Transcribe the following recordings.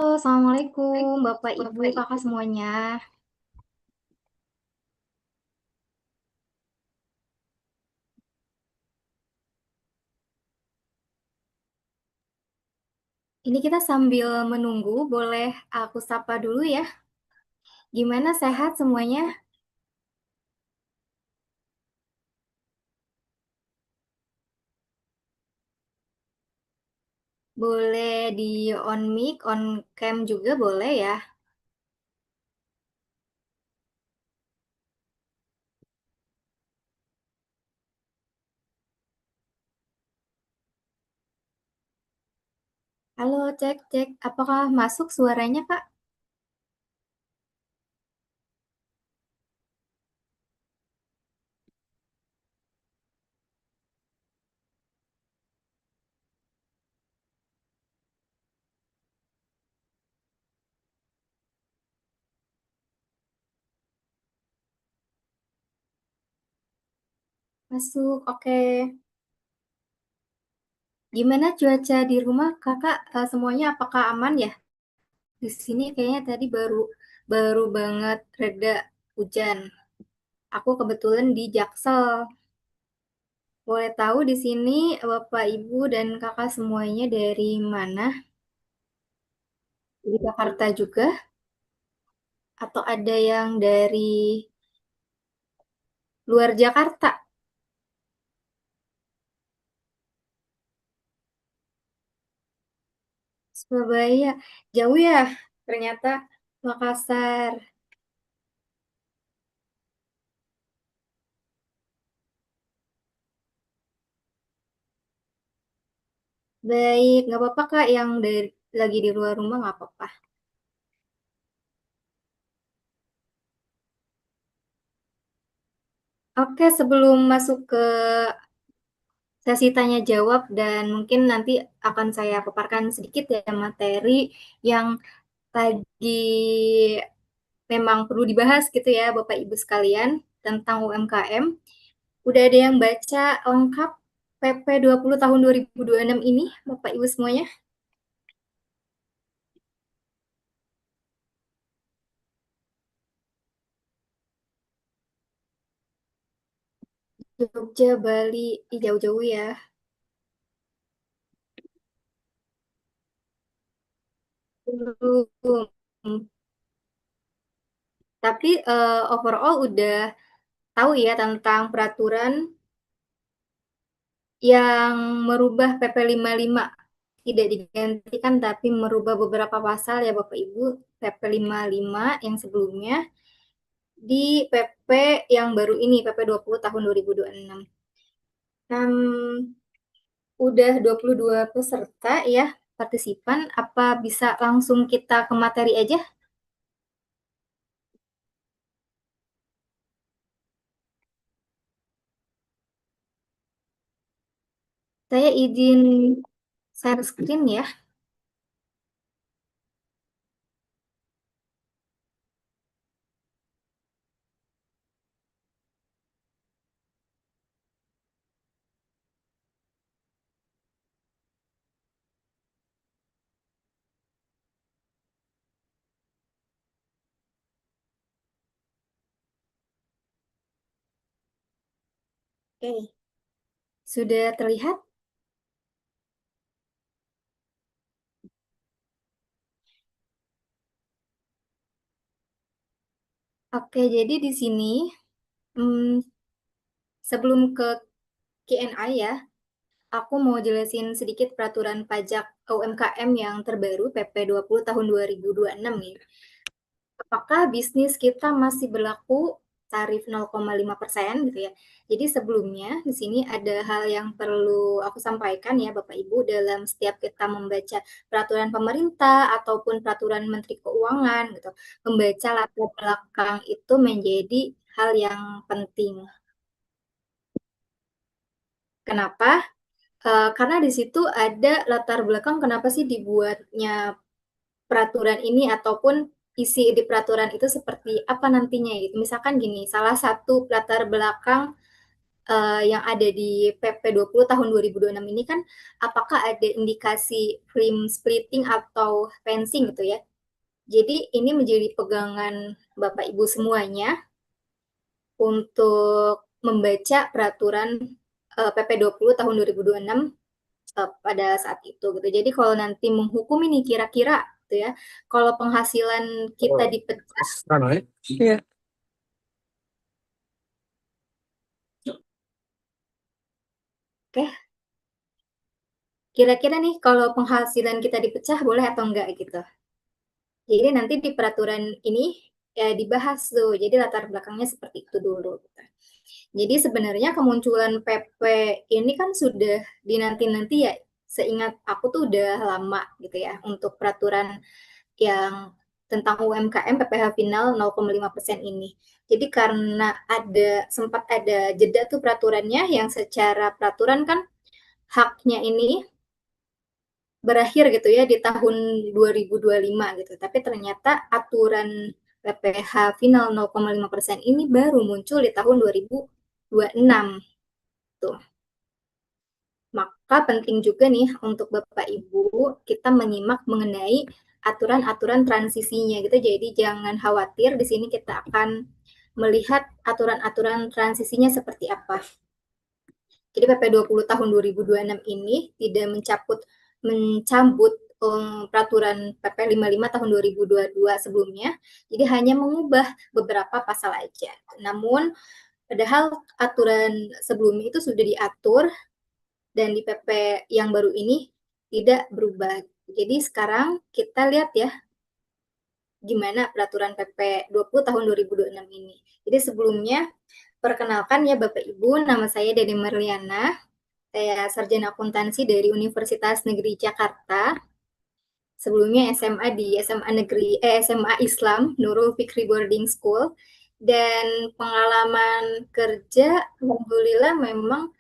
Halo, Assalamualaikum Bapak, Ibu, Kakak semuanya. Ini kita sambil menunggu, boleh aku sapa dulu ya. Gimana, sehat semuanya? Boleh di on mic, on cam juga boleh ya. Halo, cek, cek. Apakah masuk suaranya, Kak? Masuk, oke. Gimana cuaca di rumah Kakak, semuanya apakah aman ya? Di sini kayaknya tadi baru baru banget reda hujan. Aku kebetulan di Jaksel. Boleh tahu di sini Bapak, Ibu, dan Kakak semuanya dari mana? Di Jakarta juga? Atau ada yang dari luar Jakarta? Surabaya. Jauh ya? Ternyata Makassar. Baik, nggak apa-apa Kak yang lagi di luar rumah nggak apa-apa. Oke, sebelum masuk ke sesi tanya jawab dan mungkin nanti akan saya paparkan sedikit ya materi yang lagi memang perlu dibahas gitu ya Bapak Ibu sekalian tentang UMKM. Udah ada yang baca lengkap PP 20 tahun 2026 ini Bapak Ibu semuanya? Jogja, Bali, jauh-jauh ya. Belum. Tapi overall udah tahu ya tentang peraturan yang merubah PP 55, tidak digantikan tapi merubah beberapa pasal ya Bapak Ibu, PP 55 yang sebelumnya di PP yang baru ini, PP 20 tahun 2026. Udah 22 peserta ya, partisipan, apa bisa langsung kita ke materi aja? Saya izin share screen ya. Oke, sudah terlihat? Oke, jadi di sini, mmm, sebelum ke Q&A ya, aku mau jelasin sedikit peraturan pajak UMKM yang terbaru PP 20 tahun 2026 nih. Apakah bisnis kita masih berlaku tarif 0,5% gitu ya. Jadi sebelumnya di sini ada hal yang perlu aku sampaikan ya Bapak Ibu dalam setiap kita membaca peraturan pemerintah ataupun peraturan Menteri Keuangan gitu. Membaca latar belakang itu menjadi hal yang penting. Kenapa? Karena di situ ada latar belakang kenapa sih dibuatnya peraturan ini ataupun isi di peraturan itu seperti apa nantinya gitu. Misalkan gini, salah satu latar belakang yang ada di PP 20 tahun 2026 ini kan apakah ada indikasi frame splitting atau fencing gitu ya. Jadi ini menjadi pegangan Bapak Ibu semuanya untuk membaca peraturan PP 20 tahun 2026 pada saat itu gitu. Jadi kalau nanti menghukum ini kira-kira gitu ya, kalau penghasilan kita dipecah, iya. Oke, kira-kira nih kalau penghasilan kita dipecah boleh atau enggak gitu. Jadi nanti di peraturan ini ya dibahas tuh. Jadi latar belakangnya seperti itu dulu. Gitu. Jadi sebenarnya kemunculan PP ini kan sudah dinanti-nanti ya. Seingat aku tuh udah lama gitu ya untuk peraturan yang tentang UMKM PPh final 0,5% ini. Jadi karena sempat ada jeda tuh peraturannya yang secara peraturan kan haknya ini berakhir gitu ya di tahun 2025 gitu. Tapi ternyata aturan PPh final 0,5% ini baru muncul di tahun 2026. gitu. Maka penting juga nih untuk Bapak Ibu kita menyimak mengenai aturan-aturan transisinya gitu. Jadi jangan khawatir, di sini kita akan melihat aturan-aturan transisinya seperti apa. Jadi PP 20 tahun 2026 ini tidak mencabut peraturan PP 55 tahun 2022 sebelumnya. Jadi hanya mengubah beberapa pasal aja. Namun padahal aturan sebelumnya itu sudah diatur dan di PP yang baru ini tidak berubah. Jadi sekarang kita lihat ya gimana peraturan PP 20 tahun 2026 ini. Jadi sebelumnya perkenalkan ya Bapak Ibu, nama saya Dede Merliana. Saya sarjana akuntansi dari Universitas Negeri Jakarta. Sebelumnya SMA di SMA Islam Nurul Fikri Boarding School, dan pengalaman kerja alhamdulillah memang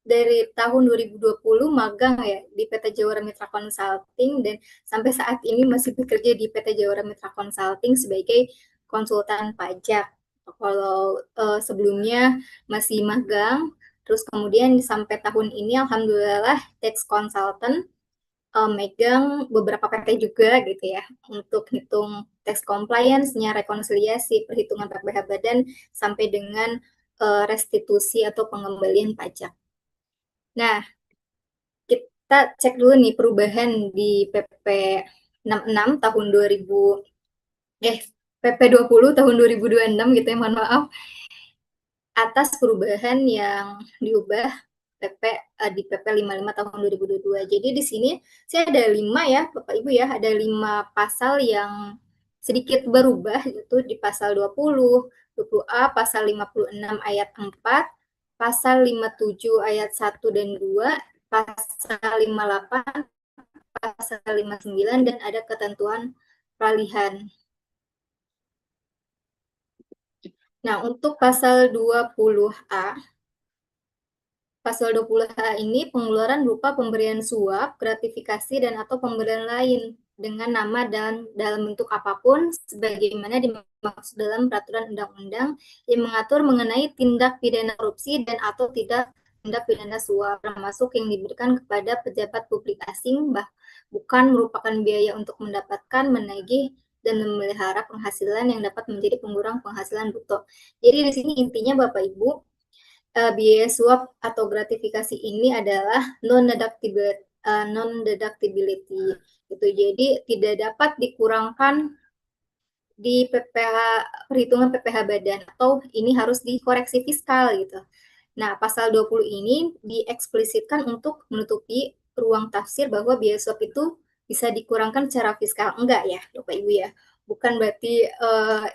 dari tahun 2020 magang ya di PT Jawara Mitra Consulting, dan sampai saat ini masih bekerja di PT Jawara Mitra Consulting sebagai konsultan pajak. Kalau sebelumnya masih magang, terus kemudian sampai tahun ini alhamdulillah tax consultant, megang beberapa PT juga gitu ya untuk hitung tax compliance-nya, rekonsiliasi, perhitungan PPh badan sampai dengan restitusi atau pengembalian pajak. Nah, kita cek dulu nih perubahan di PP 66 tahun 2000 PP 20 tahun 2026 gitu ya, mohon maaf. Atas perubahan yang diubah di PP 55 tahun 2022. Jadi di sini saya ada 5 ya, Bapak Ibu ya, ada 5 pasal yang sedikit berubah, itu di pasal 20, 20A, pasal 56 ayat 4, pasal 57 ayat 1 dan 2, pasal 58, pasal 59, dan ada ketentuan peralihan. Nah, untuk pasal 20A, Pasal 20H ini pengeluaran berupa pemberian suap, gratifikasi, dan atau pemberian lain dengan nama dan dalam bentuk apapun sebagaimana dimaksud dalam peraturan undang-undang yang mengatur mengenai tindak pidana korupsi dan atau tindak pidana suap, termasuk yang diberikan kepada pejabat publik asing, bukan merupakan biaya untuk mendapatkan, menagih, dan memelihara penghasilan yang dapat menjadi pengurang penghasilan bruto. Jadi di sini intinya Bapak Ibu, biaya suap atau gratifikasi ini adalah non-deductibility gitu. Jadi tidak dapat dikurangkan di PPh perhitungan PPh badan, atau ini harus dikoreksi fiskal gitu. Nah, pasal 20 ini dieksplisitkan untuk menutupi ruang tafsir bahwa biaya suap itu bisa dikurangkan secara fiskal. Enggak ya, Bapak Ibu ya. Bukan berarti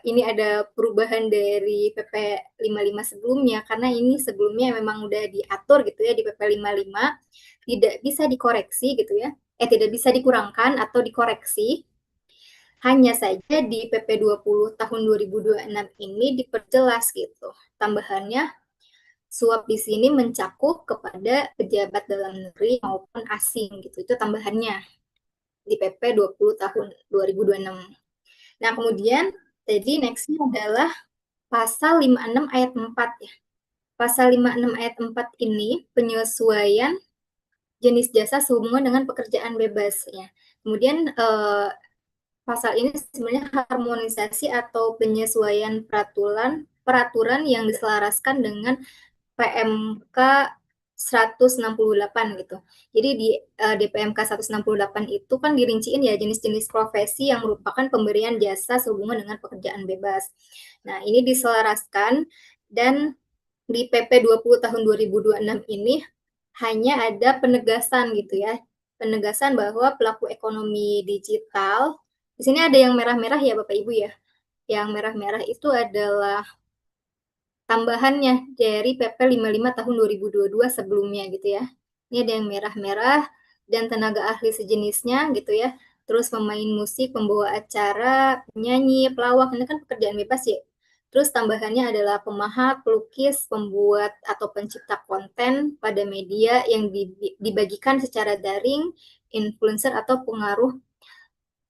ini ada perubahan dari PP 55 sebelumnya, karena ini sebelumnya memang udah diatur gitu ya di PP 55, tidak bisa dikoreksi gitu ya. Tidak bisa dikurangkan atau dikoreksi. Hanya saja di PP 20 tahun 2026 ini diperjelas gitu. Tambahannya, suap di sini mencakup kepada pejabat dalam negeri maupun asing gitu. Itu tambahannya di PP 20 tahun 2026. Nah, kemudian tadi nextnya adalah pasal 56 ayat 4 ya. Pasal 56 ayat 4 ini penyesuaian jenis jasa sehubungan dengan pekerjaan bebas ya. Kemudian pasal ini sebenarnya harmonisasi atau penyesuaian peraturan yang diselaraskan dengan PMK 168 gitu. Jadi di PMK 168 itu kan dirinciin ya jenis-jenis profesi yang merupakan pemberian jasa sehubungan dengan pekerjaan bebas. Nah, ini diselaraskan, dan di PP 20 tahun 2026 ini hanya ada penegasan gitu ya. Penegasan bahwa pelaku ekonomi digital, di sini ada yang merah-merah ya Bapak Ibu ya. Yang merah-merah itu adalah tambahannya dari PP 55 tahun 2022 sebelumnya gitu ya. Ini ada yang merah-merah dan tenaga ahli sejenisnya gitu ya. Terus pemain musik, pembawa acara, penyanyi, pelawak, ini kan pekerjaan bebas ya. Terus tambahannya adalah pemahat, pelukis, pembuat atau pencipta konten pada media yang dibagikan secara daring, influencer atau pengaruh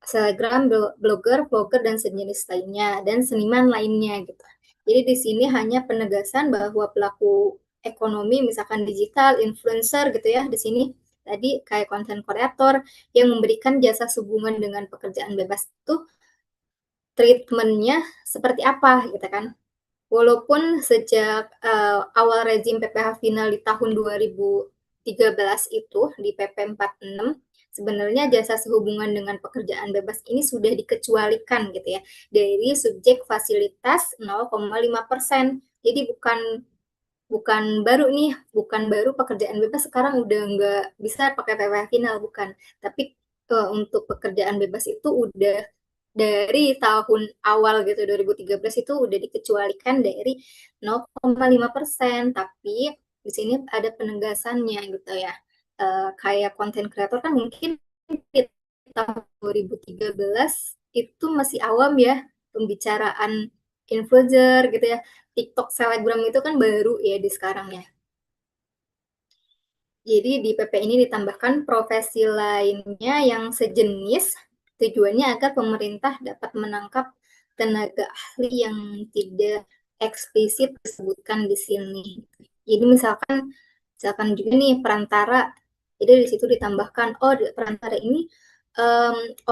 selebgram, blogger, vlogger, dan sejenis lainnya, dan seniman lainnya gitu. Jadi di sini hanya penegasan bahwa pelaku ekonomi, misalkan digital, influencer gitu ya di sini. Tadi kayak konten kreator yang memberikan jasa sehubungan dengan pekerjaan bebas itu treatment-nya seperti apa gitu kan. Walaupun sejak awal rezim PPh final di tahun 2013 itu di PP 46 sebenarnya jasa sehubungan dengan pekerjaan bebas ini sudah dikecualikan gitu ya dari subjek fasilitas 0,5%. Jadi bukan baru nih, bukan baru pekerjaan bebas sekarang udah nggak bisa pakai PPh final, bukan. Tapi untuk pekerjaan bebas itu udah dari tahun awal gitu 2013 itu udah dikecualikan dari 0,5%, tapi di sini ada penegasannya gitu ya. Kayak konten kreator kan mungkin di tahun 2013 itu masih awam ya pembicaraan influencer gitu ya. TikTok selebgram itu kan baru ya di sekarang ya. Jadi di PP ini ditambahkan profesi lainnya yang sejenis, tujuannya agar pemerintah dapat menangkap tenaga ahli yang tidak eksplisit disebutkan di sini. Jadi misalkan juga nih perantara, jadi di situ ditambahkan, oh perantara ini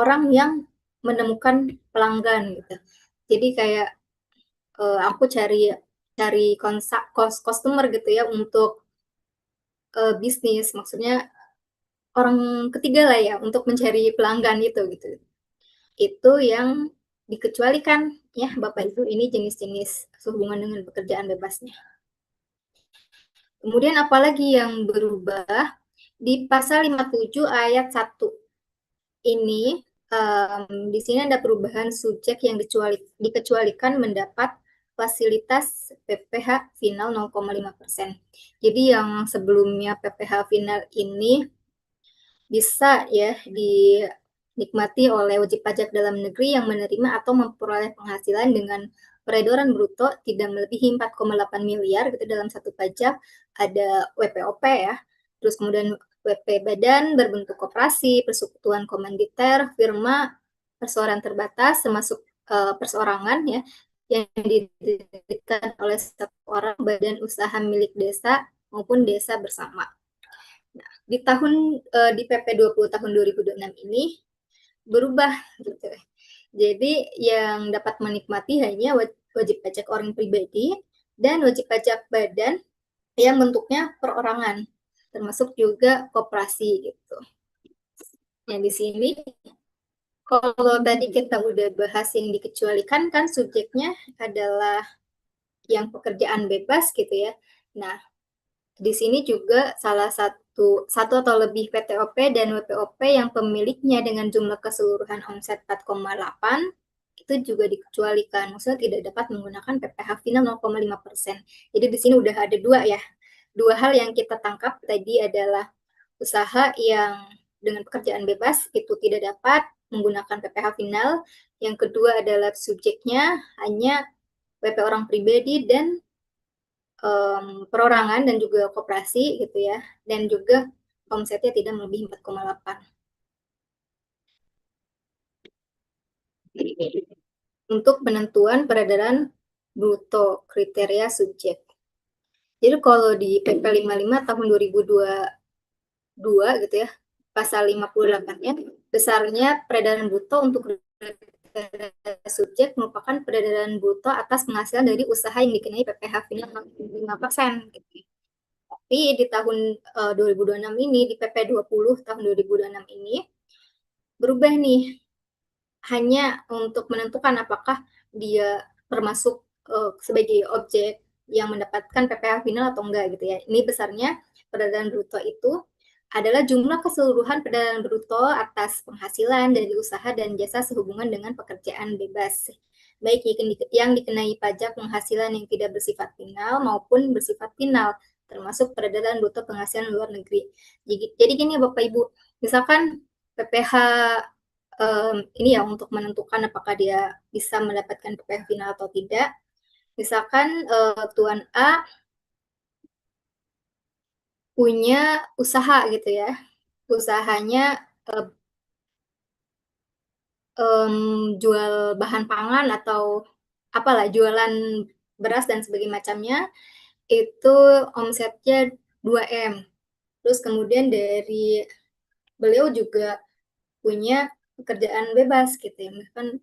orang yang menemukan pelanggan gitu. Jadi kayak aku cari cari customer gitu ya untuk bisnis, maksudnya orang ketiga lah ya untuk mencari pelanggan itu gitu. Itu yang dikecualikan ya Bapak Ibu ini jenis-jenis sehubungan dengan pekerjaan bebasnya. Kemudian apalagi yang berubah di pasal 57 ayat 1 ini di sini ada perubahan subjek yang dikecualikan mendapat fasilitas PPh final 0,5%. Jadi yang sebelumnya PPh final ini bisa ya dinikmati oleh wajib pajak dalam negeri yang menerima atau memperoleh penghasilan dengan peredaran bruto tidak melebihi 4,8 miliar gitu dalam satu pajak, ada WPOP ya, terus kemudian WP badan berbentuk koperasi, persekutuan komanditer, firma, perseorangan terbatas, termasuk perseorangan ya, yang didirikan oleh satu orang badan usaha milik desa maupun desa bersama. Nah, di PP 20 tahun 2026 ini berubah gitu. Jadi yang dapat menikmati hanya wajib pajak orang pribadi dan wajib pajak badan yang bentuknya perorangan, termasuk juga koperasi gitu. Yang di sini kalau tadi kita udah bahas yang dikecualikan kan subjeknya adalah yang pekerjaan bebas gitu ya. Nah, di sini juga salah satu atau lebih PTOP dan WPOP yang pemiliknya dengan jumlah keseluruhan omset 4,8 itu juga dikecualikan. Maksudnya tidak dapat menggunakan PPh final 0,5%. Jadi di sini udah ada dua ya. Dua hal yang kita tangkap tadi adalah usaha yang dengan pekerjaan bebas itu tidak dapat menggunakan PPh final. Yang kedua adalah subjeknya hanya WP orang pribadi dan perorangan dan juga koperasi gitu ya, dan juga omsetnya tidak melebihi 4,8. Untuk penentuan peredaran bruto kriteria subjek. Jadi kalau di PP 55 tahun 2022 gitu ya, pasal 58-nya, besarnya peredaran bruto untuk subjek merupakan peredaran bruto atas penghasilan dari usaha yang dikenai PPh final 5%. Gitu. Tapi di tahun 2026 ini, di PP 20 tahun 2026 ini, berubah nih, hanya untuk menentukan apakah dia termasuk sebagai objek yang mendapatkan PPh final atau enggak gitu ya. Ini besarnya peredaran bruto itu adalah jumlah keseluruhan peredaran bruto atas penghasilan dari usaha dan jasa sehubungan dengan pekerjaan bebas, baik yang dikenai pajak penghasilan yang tidak bersifat final maupun bersifat final, termasuk peredaran bruto penghasilan luar negeri. Jadi gini Bapak Ibu, misalkan PPh ini ya untuk menentukan apakah dia bisa mendapatkan PPh final atau tidak. Misalkan Tuan A punya usaha gitu ya, usahanya jual bahan pangan atau apalah, jualan beras dan sebagainya macamnya, itu omsetnya 2 M. Terus kemudian dari beliau juga punya pekerjaan bebas gitu ya, kan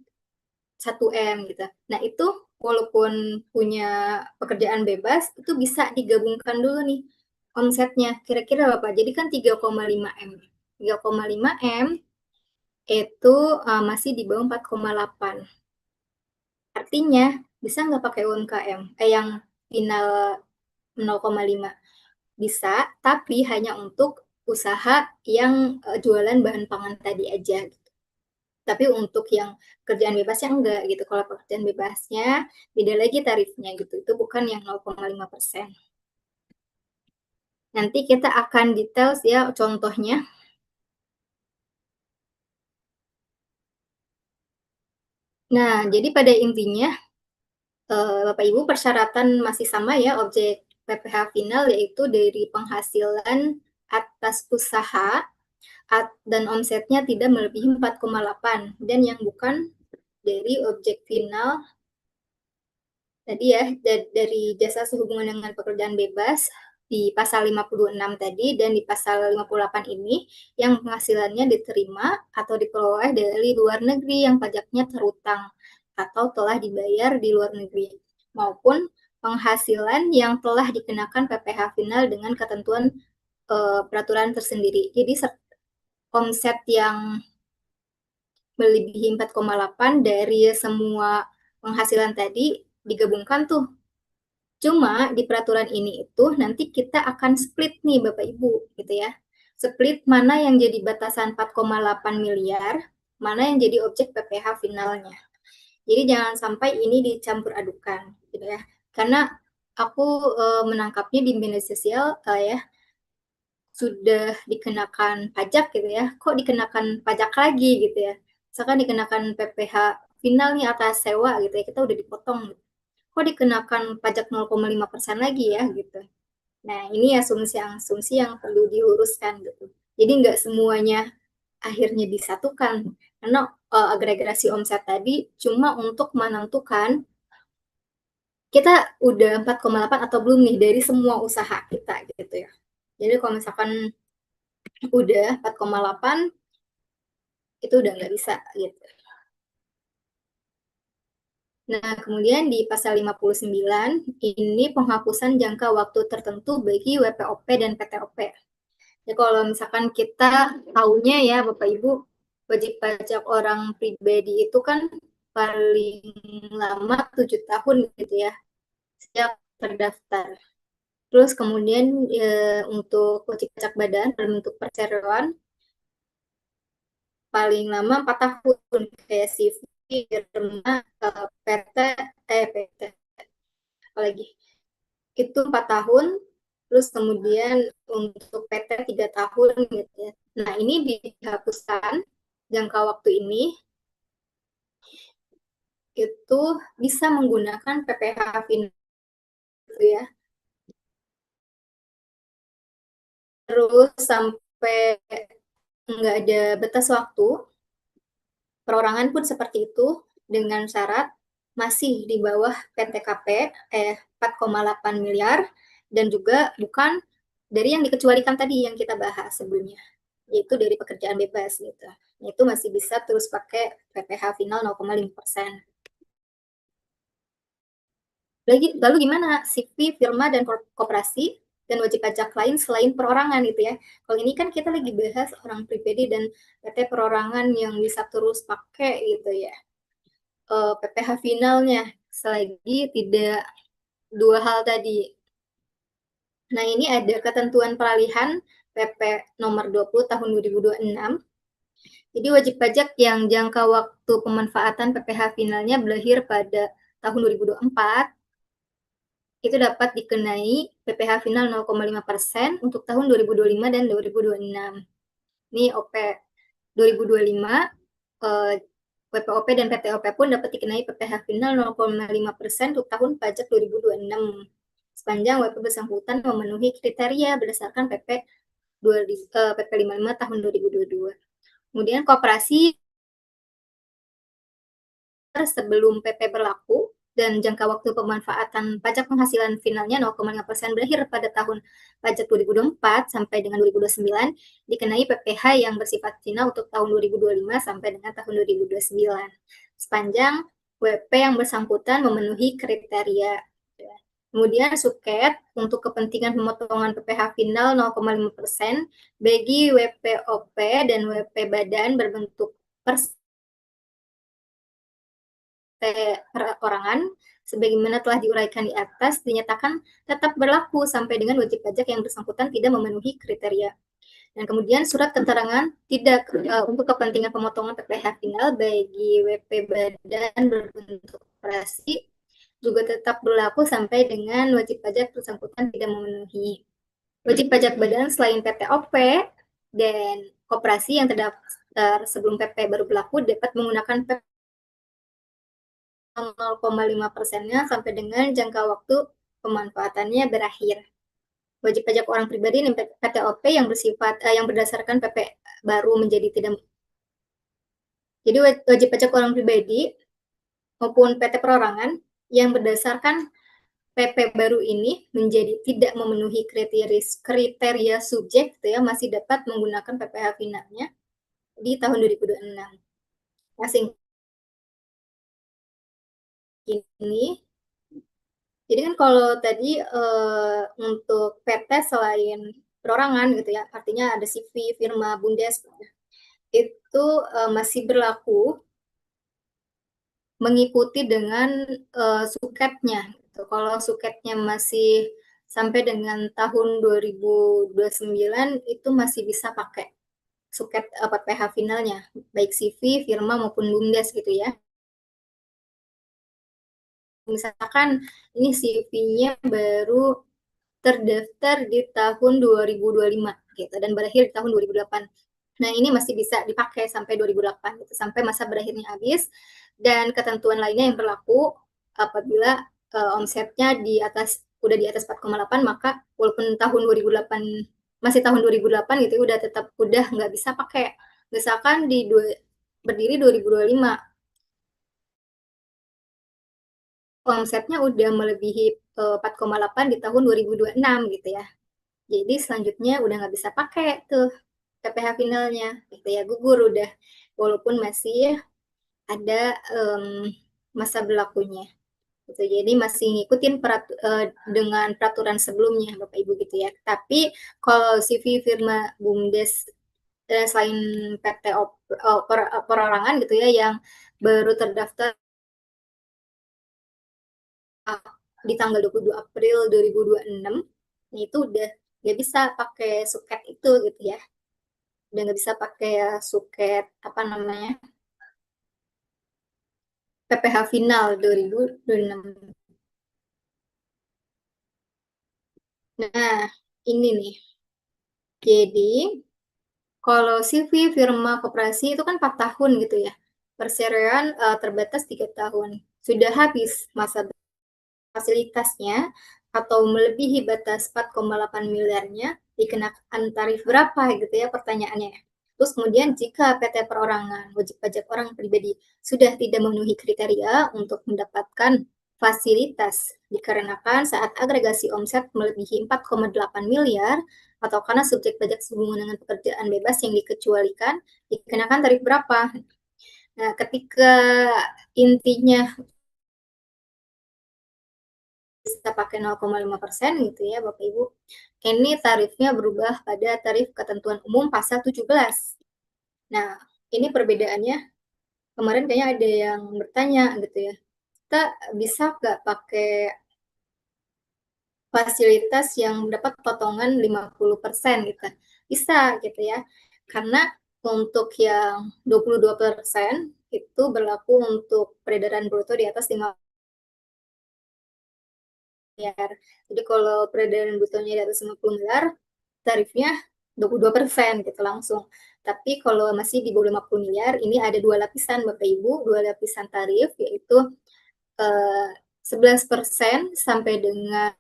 1 M gitu. Nah itu walaupun punya pekerjaan bebas, itu bisa digabungkan dulu nih omsetnya, kira-kira berapa? Jadi kan 3,5 M. 3,5 M itu masih di bawah 4,8. Artinya bisa nggak pakai UMKM? Yang final 0,5 bisa, tapi hanya untuk usaha yang jualan bahan pangan tadi aja. Gitu. Tapi untuk yang kerjaan bebasnya enggak gitu. Kalau pekerjaan bebasnya beda lagi tarifnya gitu. Itu bukan yang 0,5%. Nanti kita akan details ya contohnya. Nah, jadi pada intinya Bapak Ibu persyaratan masih sama ya objek PPh final yaitu dari penghasilan atas usaha dan omsetnya tidak melebihi 4,8 dan yang bukan dari objek final tadi ya dari jasa sehubungan dengan pekerjaan bebas di pasal 56 tadi dan di pasal 58 ini yang penghasilannya diterima atau diperoleh dari luar negeri yang pajaknya terutang atau telah dibayar di luar negeri maupun penghasilan yang telah dikenakan PPh final dengan ketentuan peraturan tersendiri. Jadi omset yang melebihi 4,8 dari semua penghasilan tadi digabungkan tuh. Cuma di peraturan ini itu nanti kita akan split nih Bapak Ibu gitu ya. Split mana yang jadi batasan 4,8 miliar, mana yang jadi objek PPh finalnya. Jadi jangan sampai ini dicampur adukan gitu ya. Karena aku menangkapnya di media sosial ya sudah dikenakan pajak gitu ya, kok dikenakan pajak lagi gitu ya. Misalkan dikenakan PPh final nih atas sewa gitu ya, kita udah dipotong. Gitu. Kok dikenakan pajak 0,5% lagi ya gitu. Nah ini asumsi-asumsi yang perlu diuruskan gitu. Jadi nggak semuanya akhirnya disatukan karena agregasi omset tadi cuma untuk menentukan kita udah 4,8 atau belum nih dari semua usaha kita gitu ya. Jadi kalau misalkan udah 4,8 itu udah nggak bisa gitu. Nah, kemudian di pasal 59 ini penghapusan jangka waktu tertentu bagi WPOP dan PTOP. Ya kalau misalkan kita tahunya ya Bapak Ibu, wajib pajak orang pribadi itu kan paling lama 7 tahun gitu ya, sejak terdaftar. Terus kemudian untuk wajib pajak badan berbentuk perseroan paling lama 4 tahun kayak CV, Firma, PT, PT, apalagi itu 4 tahun, terus kemudian untuk PT 3 tahun gitu ya. Nah ini dihapuskan jangka waktu ini itu bisa menggunakan PPh final gitu ya. Terus sampai nggak ada batas waktu, perorangan pun seperti itu dengan syarat masih di bawah PTKP 4,8 miliar dan juga bukan dari yang dikecualikan tadi yang kita bahas sebelumnya, yaitu dari pekerjaan bebas gitu. Itu masih bisa terus pakai PPh final 0,5%. Lalu gimana CV, firma, dan koperasi dan wajib pajak lain selain perorangan gitu ya. Kalau ini kan kita lagi bahas orang pribadi dan PT perorangan yang bisa terus pakai gitu ya. PPh finalnya selagi tidak dua hal tadi. Nah, ini ada ketentuan peralihan PP nomor 20 tahun 2026. Jadi wajib pajak yang jangka waktu pemanfaatan PPh finalnya berakhir pada tahun 2024 itu dapat dikenai PPh final 0,5% untuk tahun 2025 dan 2026. Ini OP 2025 WPOP dan PTOP pun dapat dikenai PPh final 0,5% untuk tahun pajak 2026 sepanjang WP bersangkutan memenuhi kriteria berdasarkan PP 55 tahun 2022. Kemudian koperasi sebelum PP berlaku dan jangka waktu pemanfaatan pajak penghasilan finalnya 0,5% berakhir pada tahun pajak 2024 sampai dengan 2029, dikenai PPh yang bersifat final untuk tahun 2025 sampai dengan tahun 2029. Sepanjang WP yang bersangkutan memenuhi kriteria. Kemudian suket untuk kepentingan pemotongan PPh final 0,5% bagi WPOP dan WP badan berbentuk perorangan sebagaimana telah diuraikan di atas dinyatakan tetap berlaku sampai dengan wajib pajak yang bersangkutan tidak memenuhi kriteria. Dan kemudian surat keterangan tidak untuk kepentingan pemotongan PPh final bagi WP badan berbentuk koperasi juga tetap berlaku sampai dengan wajib pajak bersangkutan tidak memenuhi. Wajib pajak badan selain PTOP dan koperasi yang terdaftar sebelum PP baru berlaku dapat menggunakan PP 0,5%-nya sampai dengan jangka waktu pemanfaatannya berakhir. Wajib pajak orang pribadi dan PTOP yang bersifat yang berdasarkan PP baru menjadi tidak. Jadi wajib pajak orang pribadi maupun PT perorangan yang berdasarkan PP baru ini menjadi tidak memenuhi kriteria subjek gitu ya, masih dapat menggunakan PPh finalnya di tahun 2026. Masing ini. Jadi kan kalau tadi untuk PT selain perorangan gitu ya, artinya ada CV, firma, Bumdes, itu masih berlaku mengikuti dengan suketnya. Gitu. Kalau suketnya masih sampai dengan tahun 2029 itu masih bisa pakai suket PPh finalnya, baik CV, firma maupun Bumdes gitu ya. Misalkan ini CV-nya baru terdaftar di tahun 2025 gitu dan berakhir di tahun 2008. Nah, ini masih bisa dipakai sampai 2008 gitu, sampai masa berakhirnya habis dan ketentuan lainnya yang berlaku apabila omsetnya di atas udah di atas 4,8 maka walaupun tahun 2008 masih tahun 2008 gitu udah tetap udah nggak bisa pakai. Misalkan berdiri 2025 omsetnya udah melebihi 4,8 di tahun 2026 gitu ya. Jadi selanjutnya udah nggak bisa pakai tuh PPh finalnya, gitu ya, gugur udah, walaupun masih ada masa berlakunya. Gitu. Jadi masih ngikutin dengan peraturan sebelumnya, Bapak Ibu gitu ya. Tapi kalau CV firma Bumdes selain PT perorangan gitu ya yang baru terdaftar di tanggal 22 April 2026 itu udah nggak bisa pakai suket itu gitu ya, udah nggak bisa pakai suket apa namanya PPh final 2026. Nah ini nih, jadi kalau CV firma koperasi itu kan 4 tahun gitu ya, perserian terbatas 3 tahun, sudah habis masa fasilitasnya atau melebihi batas 4,8 miliarnya dikenakan tarif berapa gitu ya pertanyaannya. Terus kemudian jika PT perorangan wajib pajak orang pribadi sudah tidak memenuhi kriteria untuk mendapatkan fasilitas dikarenakan saat agregasi omset melebihi 4,8 miliar atau karena subjek pajak sehubungan dengan pekerjaan bebas yang dikecualikan dikenakan tarif berapa. Nah, ketika intinya bisa pakai 0,5% gitu ya Bapak Ibu. Ini tarifnya berubah pada tarif ketentuan umum pasal 17. Nah, ini perbedaannya kemarin kayaknya ada yang bertanya gitu ya. Kita bisa nggak pakai fasilitas yang dapat potongan 50% gitu. Bisa gitu ya. Karena untuk yang 22% itu berlaku untuk peredaran bruto di atas 5 miliar. Jadi kalau peredaran brutonya di atas 50 miliar, tarifnya 22% gitu langsung. Tapi kalau masih di bawah 50 miliar, ini ada dua lapisan Bapak Ibu, dua lapisan tarif, yaitu 11% sampai dengan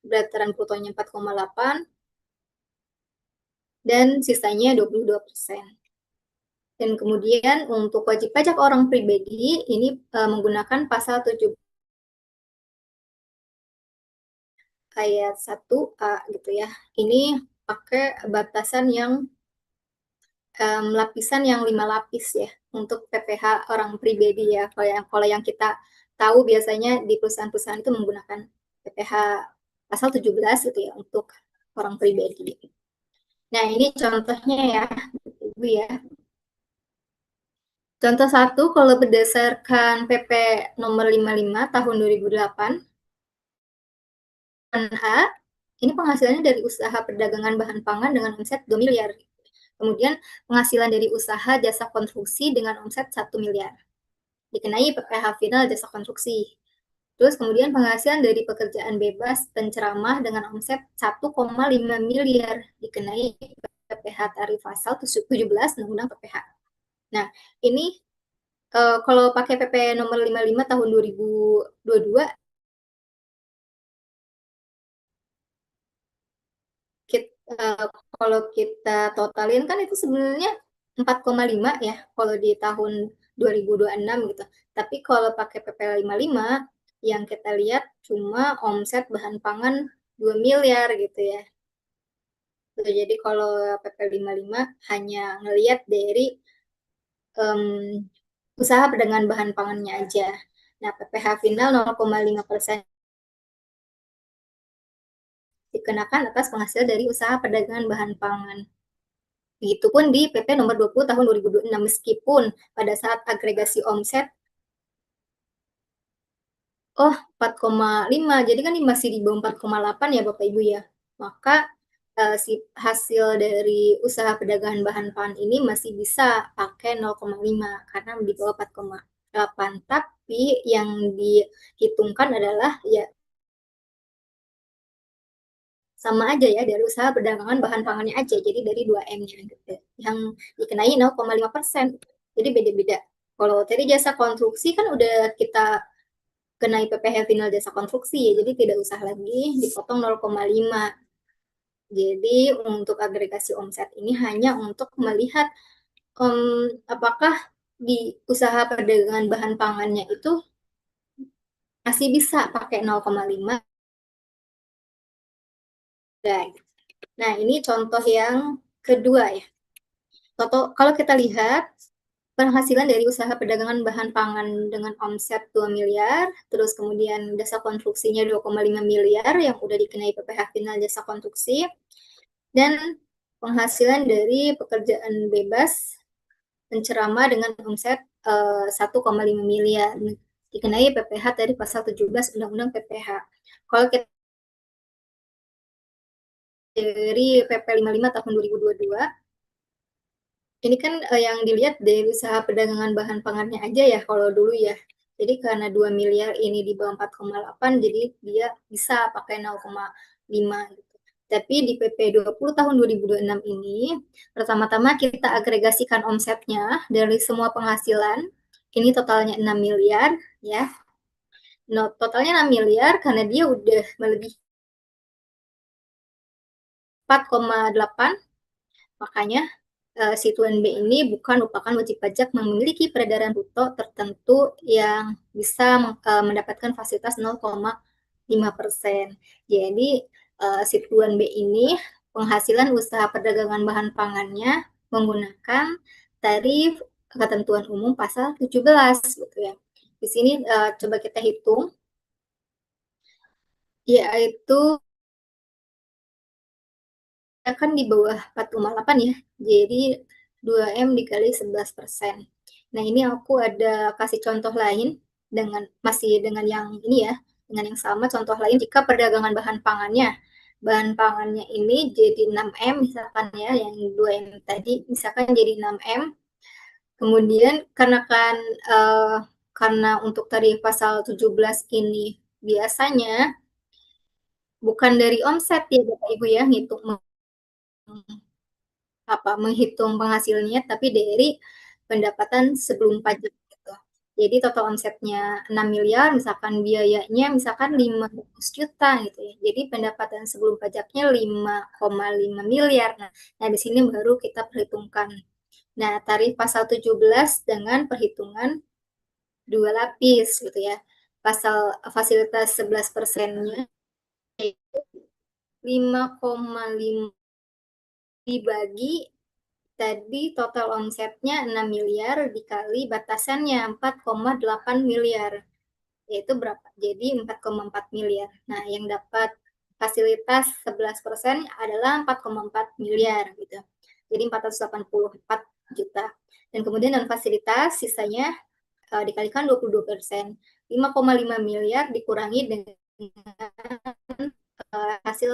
dataran brutonya 4,8, dan sisanya 22%. Dan kemudian untuk wajib pajak orang pribadi, ini menggunakan pasal 7 ayat 1A gitu ya. Ini pakai batasan yang lapisan yang 5 lapis ya untuk PPh orang pribadi ya. Kalau yang kita tahu biasanya di perusahaan-perusahaan itu menggunakan PPh pasal 17 gitu ya untuk orang pribadi. Nah, ini contohnya ya, Ibu ya. Contoh 1, kalau berdasarkan PP nomor 55 tahun 2008, A, ini penghasilannya dari usaha perdagangan bahan pangan dengan omset 2 miliar. Kemudian penghasilan dari usaha jasa konstruksi dengan omset 1 miliar. Dikenai PPh final jasa konstruksi. Terus kemudian penghasilan dari pekerjaan bebas penceramah dengan omset 1,5 miliar dikenai PPh tarif pasal 17 Undang-Undang PPh. Nah, ini kalau pakai PP nomor 55 tahun 2022, kalau kita totalin kan itu sebenarnya 4,5 ya kalau di tahun 2026 gitu. Tapi kalau pakai PP 55 yang kita lihat cuma omset bahan pangan 2 miliar gitu ya. Jadi kalau PP 55 hanya ngelihat dari usaha perdagangan bahan pangannya aja. Nah, PPh final 0,5% dikenakan atas penghasilan dari usaha perdagangan bahan pangan. Begitupun di PP nomor 20 tahun 2026, meskipun pada saat agregasi omset, 4,5, jadi kan masih di bawah 4,8 ya Bapak Ibu ya. Maka si hasil dari usaha perdagangan bahan pangan ini masih bisa pakai 0,5 karena di bawah 4,8. Tapi yang dihitungkan adalah ya sama aja ya dari usaha perdagangan bahan pangannya aja, jadi dari 2M-nya gitu, yang dikenai 0,5%. Jadi beda-beda. Kalau tadi jasa konstruksi kan udah kita kenai PPh final jasa konstruksi ya, jadi tidak usah lagi dipotong 0,5. Jadi untuk agregasi omset ini hanya untuk melihat apakah di usaha perdagangan bahan pangannya itu masih bisa pakai 0,5. Nah, ini contoh yang kedua ya. Kalau kita lihat penghasilan dari usaha perdagangan bahan pangan dengan omset 2 miliar, terus kemudian jasa konstruksinya 2,5 miliar yang udah dikenai PPh final jasa konstruksi, dan penghasilan dari pekerjaan bebas penceramah dengan omset 1,5 miliar dikenai PPh dari pasal 17 Undang-Undang PPh. Kalau kita dari PP 55 tahun 2022, ini kan yang dilihat dari usaha perdagangan bahan pangannya aja ya kalau dulu ya. Jadi karena 2 miliar ini di bawah 4,8, jadi dia bisa pakai 0,5 gitu. Tapi di PP 20 tahun 2026 ini, pertama-tama kita agregasikan omsetnya dari semua penghasilan, ini totalnya 6 miliar ya. Totalnya 6 miliar karena dia udah melebihi 4,8, makanya si Tuan B ini bukan merupakan wajib pajak memiliki peredaran bruto tertentu yang bisa mendapatkan fasilitas 0,5%. Jadi si Tuan B ini penghasilan usaha perdagangan bahan pangannya menggunakan tarif ketentuan umum pasal 17 gitu ya. Di sini coba kita hitung, yaitu kan di bawah 4,8 ya, jadi 2M dikali 11%. Nah, ini aku ada kasih contoh lain masih dengan yang ini ya, dengan yang sama contoh lain jika perdagangan bahan pangannya ini jadi 6M misalkan ya, yang 2M tadi misalkan jadi 6M. Kemudian karena untuk tarif pasal 17 ini biasanya bukan dari omset ya Bapak Ibu ya, menghitung penghasilnya, tapi dari pendapatan sebelum pajak gitu. Jadi total omsetnya 6 miliar, misalkan biayanya misalkan 500 juta gitu ya. Jadi pendapatan sebelum pajaknya 5,5 miliar. Nah, di sini baru kita perhitungkan. Nah, tarif pasal 17 dengan perhitungan 2 lapis gitu ya. Pasal fasilitas 11%-nya 5,5 dibagi tadi total omsetnya 6 miliar dikali batasannya 4,8 miliar. Yaitu berapa? Jadi 4,4 miliar. Nah, yang dapat fasilitas 11% adalah 4,4 miliar gitu. Jadi 484 juta. Dan kemudian non fasilitas sisanya dikalikan 22%. 5,5 miliar dikurangi dengan hasil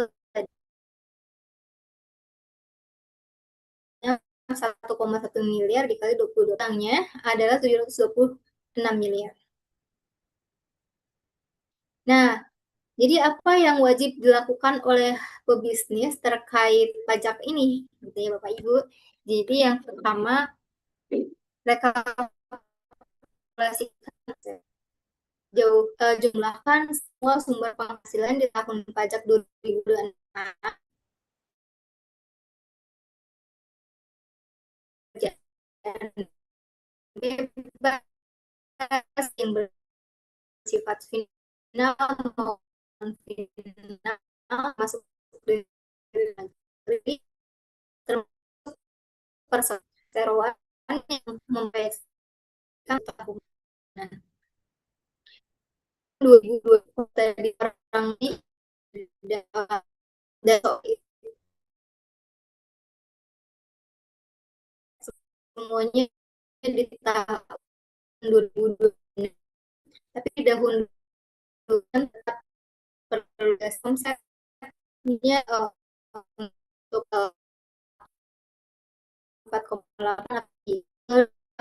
1,1 miliar dikali 22 utangnya adalah 726 miliar. Nah, jadi apa yang wajib dilakukan oleh pebisnis terkait pajak ini, gitu ya Bapak Ibu? Jadi yang pertama, rekalkulasikan jumlahkan semua sumber penghasilan di tahun pajak 2026 bebas yang bersifat final maupun final masuk dari negeri termasuk perseroan yang membayarkan tahunan 2020 tadi orang di dan semuanya di tahun 2020 tapi dahulukan tetap perlugas omsetnya untuk 4,8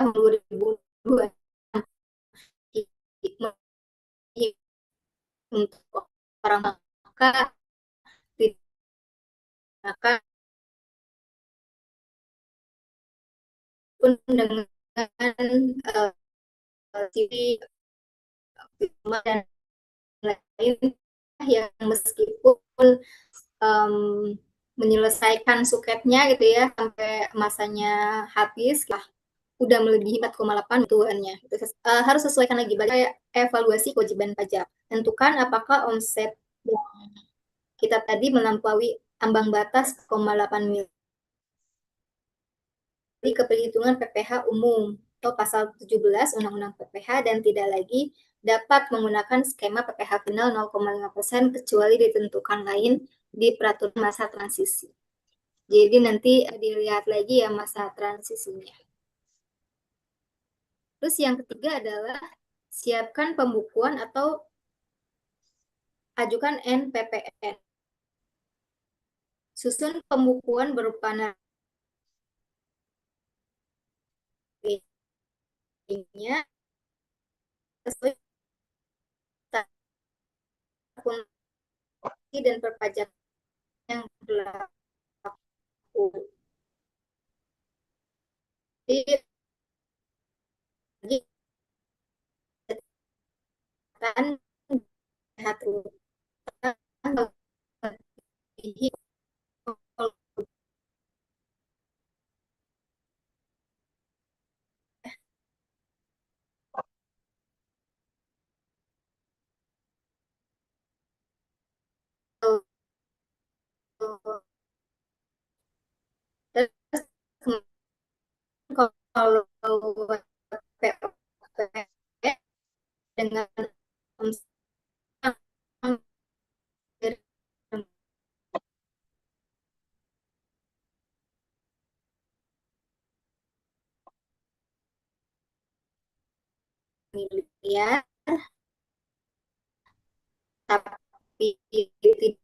tahun 2002 untuk orang maka maka pun dengan TV dan lain yang meskipun um, menyelesaikan suketnya gitu ya sampai masanya habis lah udah melebihi 4,8 tuannya harus sesuaikan lagi bagaimana evaluasi kewajiban pajak tentukan apakah omset yang kita tadi melampaui ambang batas 0,8 miliar ke perhitungan PPh umum atau pasal 17 Undang-Undang PPh dan tidak lagi dapat menggunakan skema PPh final 0,5% kecuali ditentukan lain di peraturan masa transisi. Jadi nanti dilihat lagi ya masa transisinya. Terus yang ketiga adalah siapkan pembukuan atau ajukan NPPN. Susun pembukuan berupa nilainya sesuai tahun dan perpajakan yang berlaku. Jadi kan kalau dengan miliar tapi tidak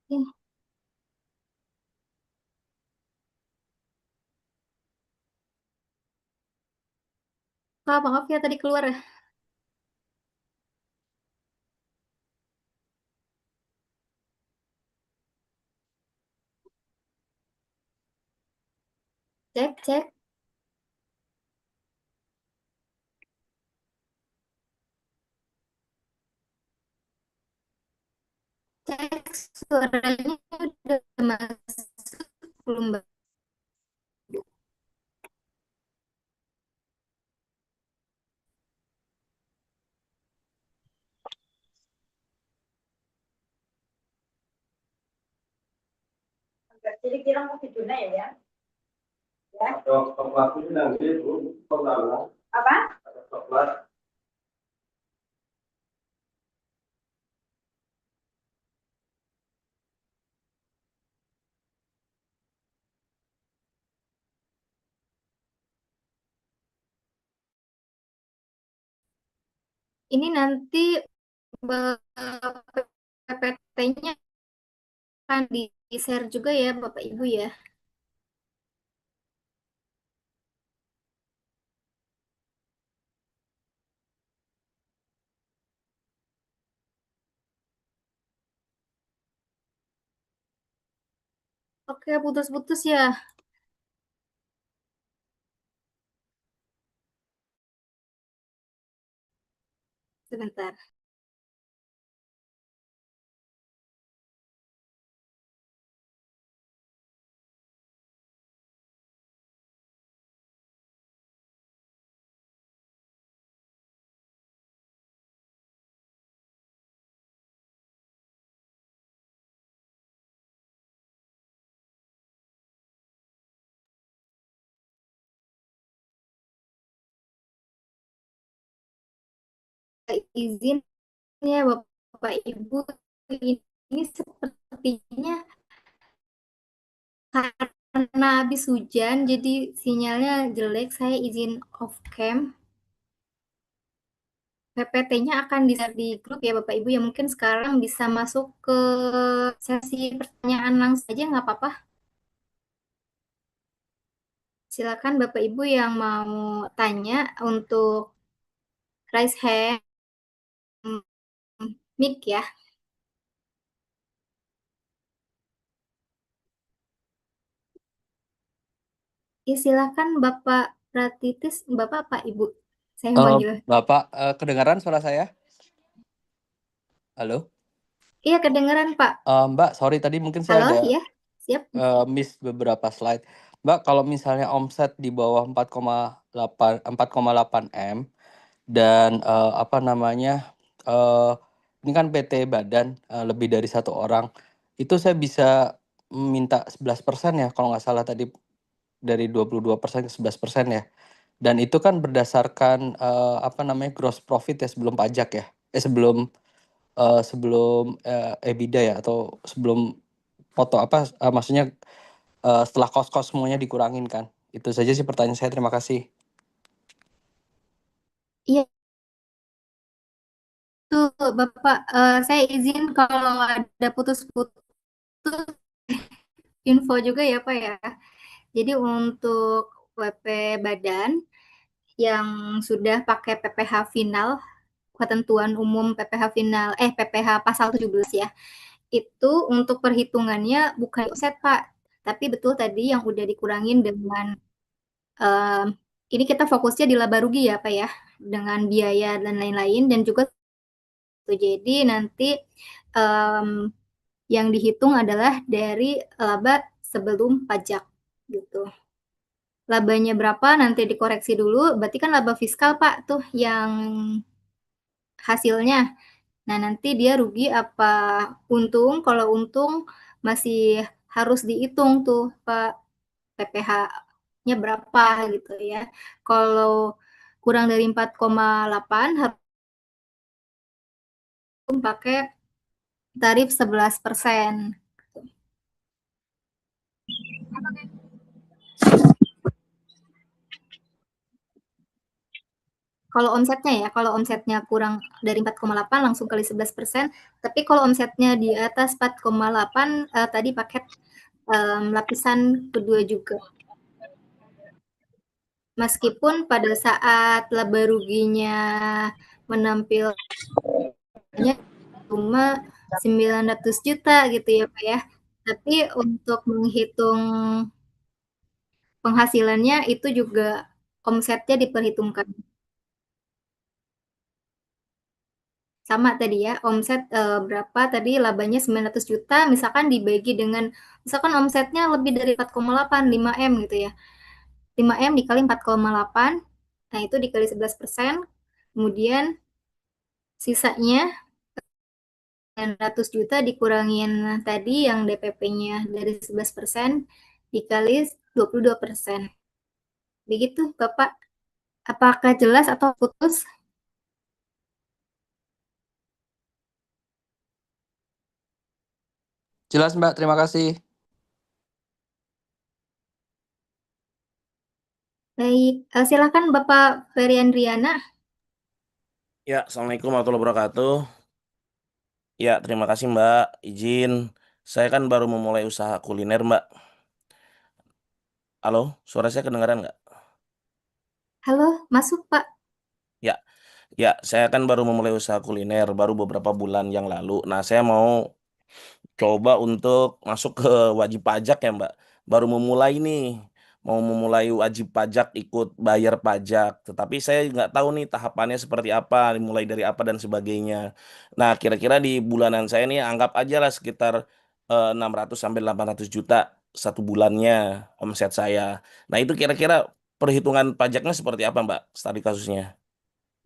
Ya. Kak, maaf ya tadi keluar ya. Cek, cek. Cek suaranya udah masuk belum, Mbak? Jadi kira mau videonya ya? Ya. Coklatnya nanti Bu, apa? Coklat. Ini nanti PPT-nya akan di-share juga ya, Bapak Ibu ya. Oke, putus-putus ya. Sebentar. Izin ya Bapak Ibu, ini sepertinya karena habis hujan jadi sinyalnya jelek. Saya izin off cam. PPT-nya akan di-share di grup ya Bapak Ibu, ya mungkin sekarang bisa masuk ke sesi pertanyaan langsung aja, nggak apa-apa. Silakan Bapak Ibu yang mau tanya untuk raise hand, mic ya. Silakan Bapak Pratitis, Bapak apa Ibu? Saya manggil. Bapak, kedengaran suara saya? Halo? Iya kedengeran Pak. Mbak, sorry tadi mungkin saya Halo, ada iya, siap. miss beberapa slide. Mbak, kalau misalnya omset di bawah 4,8 M dan apa namanya, ini kan PT badan lebih dari satu orang, itu saya bisa minta 11% ya, kalau nggak salah tadi dari 22% ke 11% ya. Dan itu kan berdasarkan apa namanya gross profit ya sebelum pajak ya, sebelum EBITDA ya, atau sebelum foto apa, maksudnya setelah kos-kos semuanya dikurangin kan. Itu saja sih pertanyaan saya, terima kasih. Iya, tuh Bapak, saya izin kalau ada putus-putus info juga ya Pak ya. Jadi untuk WP Badan yang sudah pakai PPh final, ketentuan umum PPh final, PPh pasal 17 ya, itu untuk perhitungannya bukan offset Pak, tapi betul tadi yang udah dikurangin dengan ini kita fokusnya di laba rugi ya Pak ya, dengan biaya dan lain-lain, dan juga jadi nanti yang dihitung adalah dari laba sebelum pajak gitu. Labanya berapa nanti dikoreksi dulu, berarti kan laba fiskal Pak tuh yang hasilnya. Nah, nanti dia rugi apa untung, kalau untung masih harus dihitung tuh Pak, PPh-nya berapa gitu ya. Kalau kurang dari 4,8 harus pakai tarif 11%. kalau omsetnya ya, kalau omsetnya kurang dari 4,8 langsung kali 11%, tapi kalau omsetnya di atas 4,8 tadi paket lapisan kedua juga. Meskipun pada saat laba ruginya menampilnya cuma 900 juta gitu ya Pak ya, tapi untuk menghitung penghasilannya itu juga omsetnya diperhitungkan. Sama tadi ya, omset berapa tadi labanya 900 juta, misalkan dibagi dengan, misalkan omsetnya lebih dari 4,8, 5M gitu ya. 5M dikali 4,8, nah itu dikali 11%, kemudian sisanya 900 juta dikurangin tadi yang DPP-nya dari 11% dikali 22%. Begitu Bapak, apakah jelas atau putus? Jelas Mbak, terima kasih. Baik, silakan Bapak Ferry Andriana. Ya, Assalamualaikum warahmatullahi wabarakatuh. Ya, terima kasih Mbak. Izin, saya kan baru memulai usaha kuliner Mbak. Halo, suara saya kedengaran nggak? Halo, masuk Pak. Ya, ya, saya kan baru memulai usaha kuliner, baru beberapa bulan yang lalu. Nah, saya mau coba untuk masuk ke wajib pajak ya Mbak. Baru memulai nih, mau memulai wajib pajak, ikut bayar pajak. Tetapi saya nggak tahu nih tahapannya seperti apa, mulai dari apa dan sebagainya. Nah, kira-kira di bulanan saya nih anggap aja lah sekitar 600 sampai 800 juta satu bulannya omset saya. Nah, itu kira-kira perhitungan pajaknya seperti apa Mbak, studi kasusnya?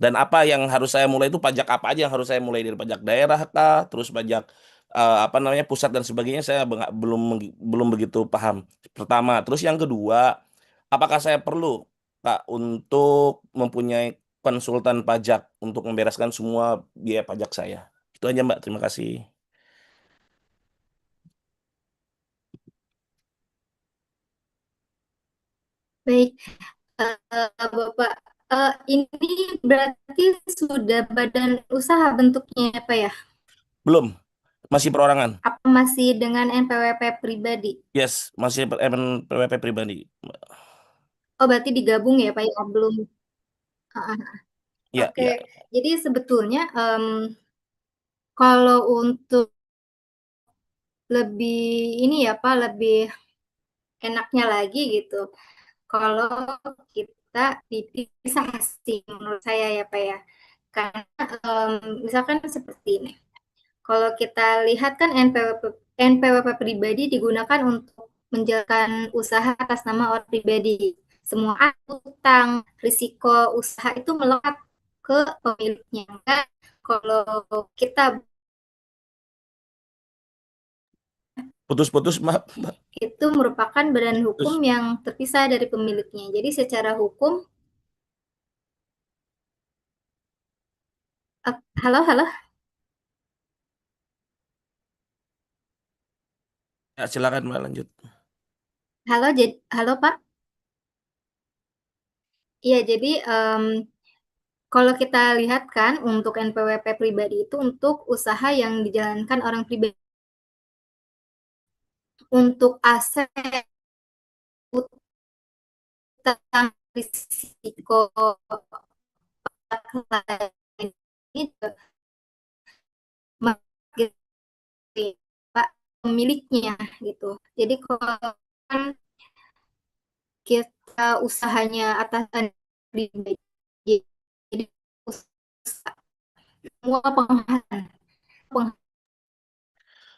Dan apa yang harus saya mulai itu pajak apa aja yang harus saya mulai dari pajak daerah kah, terus pajak apa namanya pusat dan sebagainya saya belum begitu paham. Pertama, terus yang kedua, apakah saya perlu Kak untuk mempunyai konsultan pajak untuk membereskan semua biaya pajak saya? Itu aja Mbak, terima kasih. Baik, Bapak, ini berarti sudah badan usaha bentuknya ya Pak ya? Belum, masih perorangan. Apa masih dengan NPWP pribadi? Yes, masih PWP pribadi. Oh, berarti digabung ya Pak ya? Belum. Ya, Oke, ya. jadi sebetulnya kalau untuk lebih ini ya Pak, lebih enaknya lagi gitu. Kalau kita dipisah sih menurut saya ya Pak ya. Karena misalkan seperti ini. Kalau kita lihat kan NPWP pribadi digunakan untuk menjalankan usaha atas nama orang pribadi. Semua utang, risiko usaha itu melekat ke pemiliknya. Kan kalau kita Putus-putus Mbak. itu merupakan badan hukum Putus. yang terpisah dari pemiliknya. Jadi secara hukum, halo, halo, Ya, silakan Mbak lanjut. halo, halo Pak. Iya, jadi kalau kita lihat kan untuk NPWP pribadi itu untuk usaha yang dijalankan orang pribadi. Untuk aset utang risiko ini Pak pemiliknya gitu. Jadi kalau kan kita usahanya atas pribadi, jadi semua penghasilan,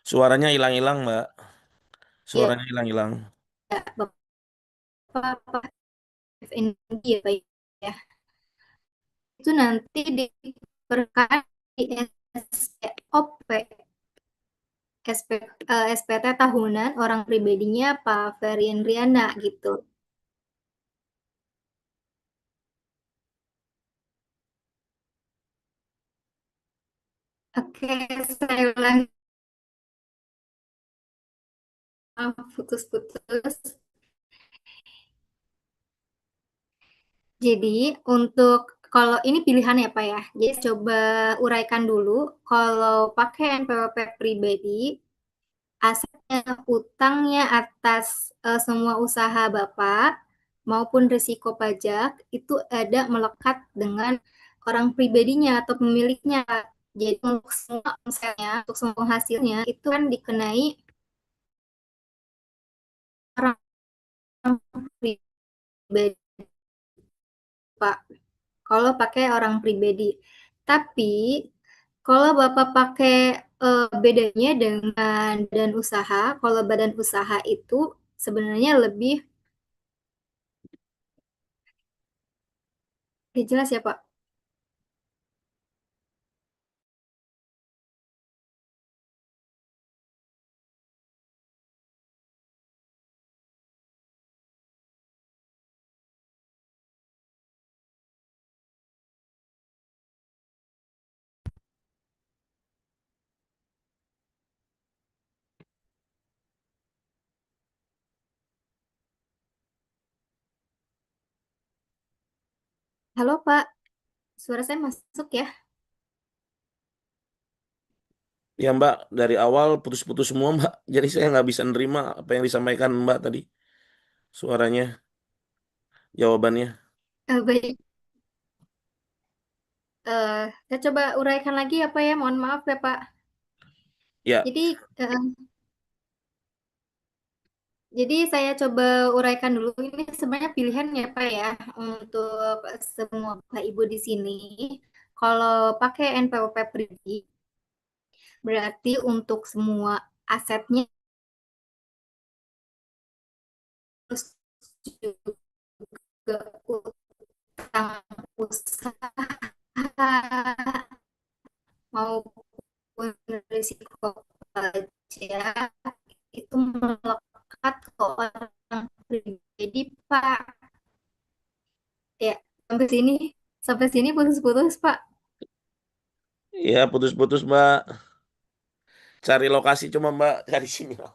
Suaranya hilang-hilang Mbak. ya, Suaranya hilang-hilang. Bapak FNB ya Pak ya. Itu nanti diperkarakan di SPOP, SPT tahunan orang pribadinya Pak Ferry Riana gitu. Oke, saya ulangi, putus-putus. Jadi untuk Kalau ini pilihan ya Pak ya. Jadi coba uraikan dulu. Kalau pakai NPWP pribadi, asetnya, utangnya atas semua usaha Bapak maupun risiko pajak itu ada melekat dengan orang pribadinya atau pemiliknya. Jadi untuk semua omsetnya, untuk semua penghasilnya itu kan dikenai orang pribadi Pak. Kalau pakai orang pribadi. Tapi kalau Bapak pakai bedanya dengan badan usaha, kalau badan usaha itu sebenarnya lebih jelas ya Pak. Halo Pak, suara saya masuk ya? Ya Mbak, dari awal putus-putus semua Mbak. Jadi saya nggak bisa nerima apa yang disampaikan Mbak tadi. Suaranya, jawabannya. Baik, saya coba uraikan lagi ya Pak ya, mohon maaf ya Pak. Ya, Jadi saya coba uraikan dulu, ini sebenarnya pilihan ya Pak ya, untuk semua Bapak Ibu di sini. Kalau pakai NPWP pribadi, berarti untuk semua asetnya terus juga utang usaha maupun risiko pajak itu melekat ke orang pribadi Pak. Ya, sampai sini putus-putus Pak. ya putus-putus Mbak. Cari lokasi cuma Mbak, cari sinyal.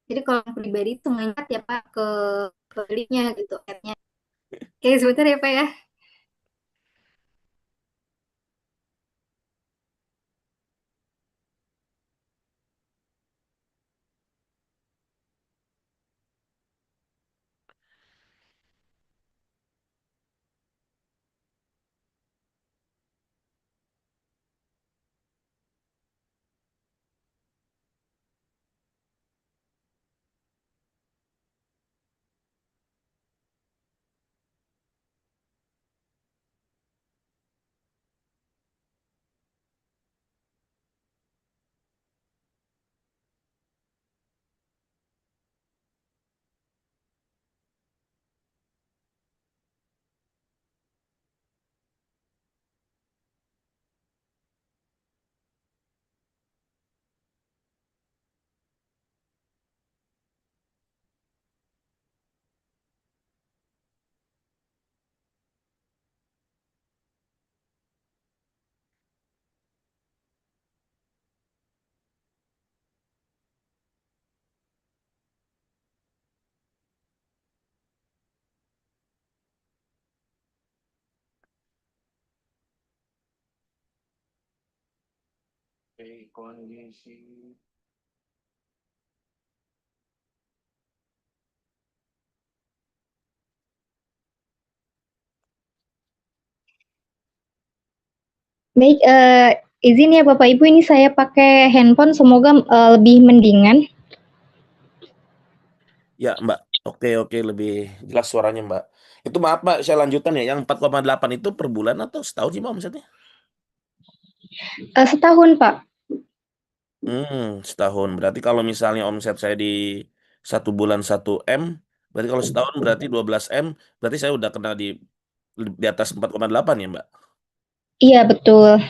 Jadi kalau pribadi itu mengingat ya Pak ke linknya gitu, add-nya. Oke, sebentar ya Pak ya. Kondisi. Baik, izin ya Bapak Ibu, ini saya pakai handphone, semoga lebih mendingan. Ya Mbak, oke lebih jelas suaranya Mbak. Itu maaf Mbak, saya lanjutan ya. Yang 4,8 itu per bulan atau setahun sih Mbak omsetnya? Setahun Pak. Setahun. Berarti kalau misalnya omset saya di 1 bulan 1 M, berarti kalau setahun berarti 12 M, berarti saya udah kena di atas 4,8 ya Mbak. Iya betul.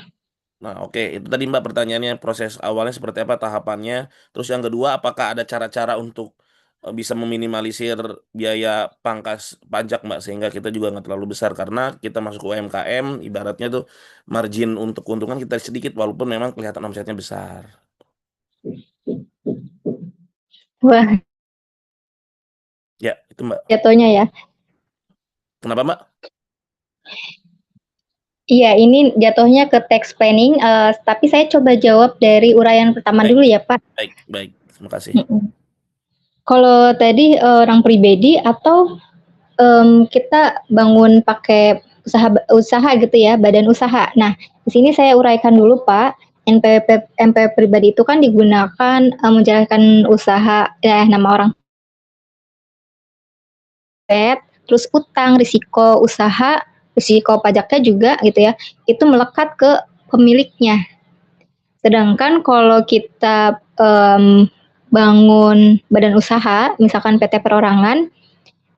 Nah, oke, itu tadi Mbak pertanyaannya proses awalnya seperti apa tahapannya. Terus yang kedua, apakah ada cara-cara untuk bisa meminimalisir biaya pangkas pajak Mbak sehingga kita juga nggak terlalu besar karena kita masuk UMKM, ibaratnya tuh margin untuk keuntungan kita sedikit walaupun memang kelihatan omsetnya besar. Wah, Ya, itu Mbak. jatuhnya ya. Kenapa Mbak? Iya, ini jatuhnya ke tax planning, tapi saya coba jawab dari uraian pertama Baik, dulu ya, Pak. baik, baik. Terima kasih. Kalau tadi orang pribadi atau kita bangun pakai usaha gitu ya, badan usaha. Nah, di sini saya uraikan dulu, Pak. NPWP pribadi itu kan digunakan menjalankan usaha ya nama orang terus utang, risiko usaha, risiko pajaknya juga gitu ya, itu melekat ke pemiliknya. Sedangkan kalau kita bangun badan usaha, misalkan PT Perorangan,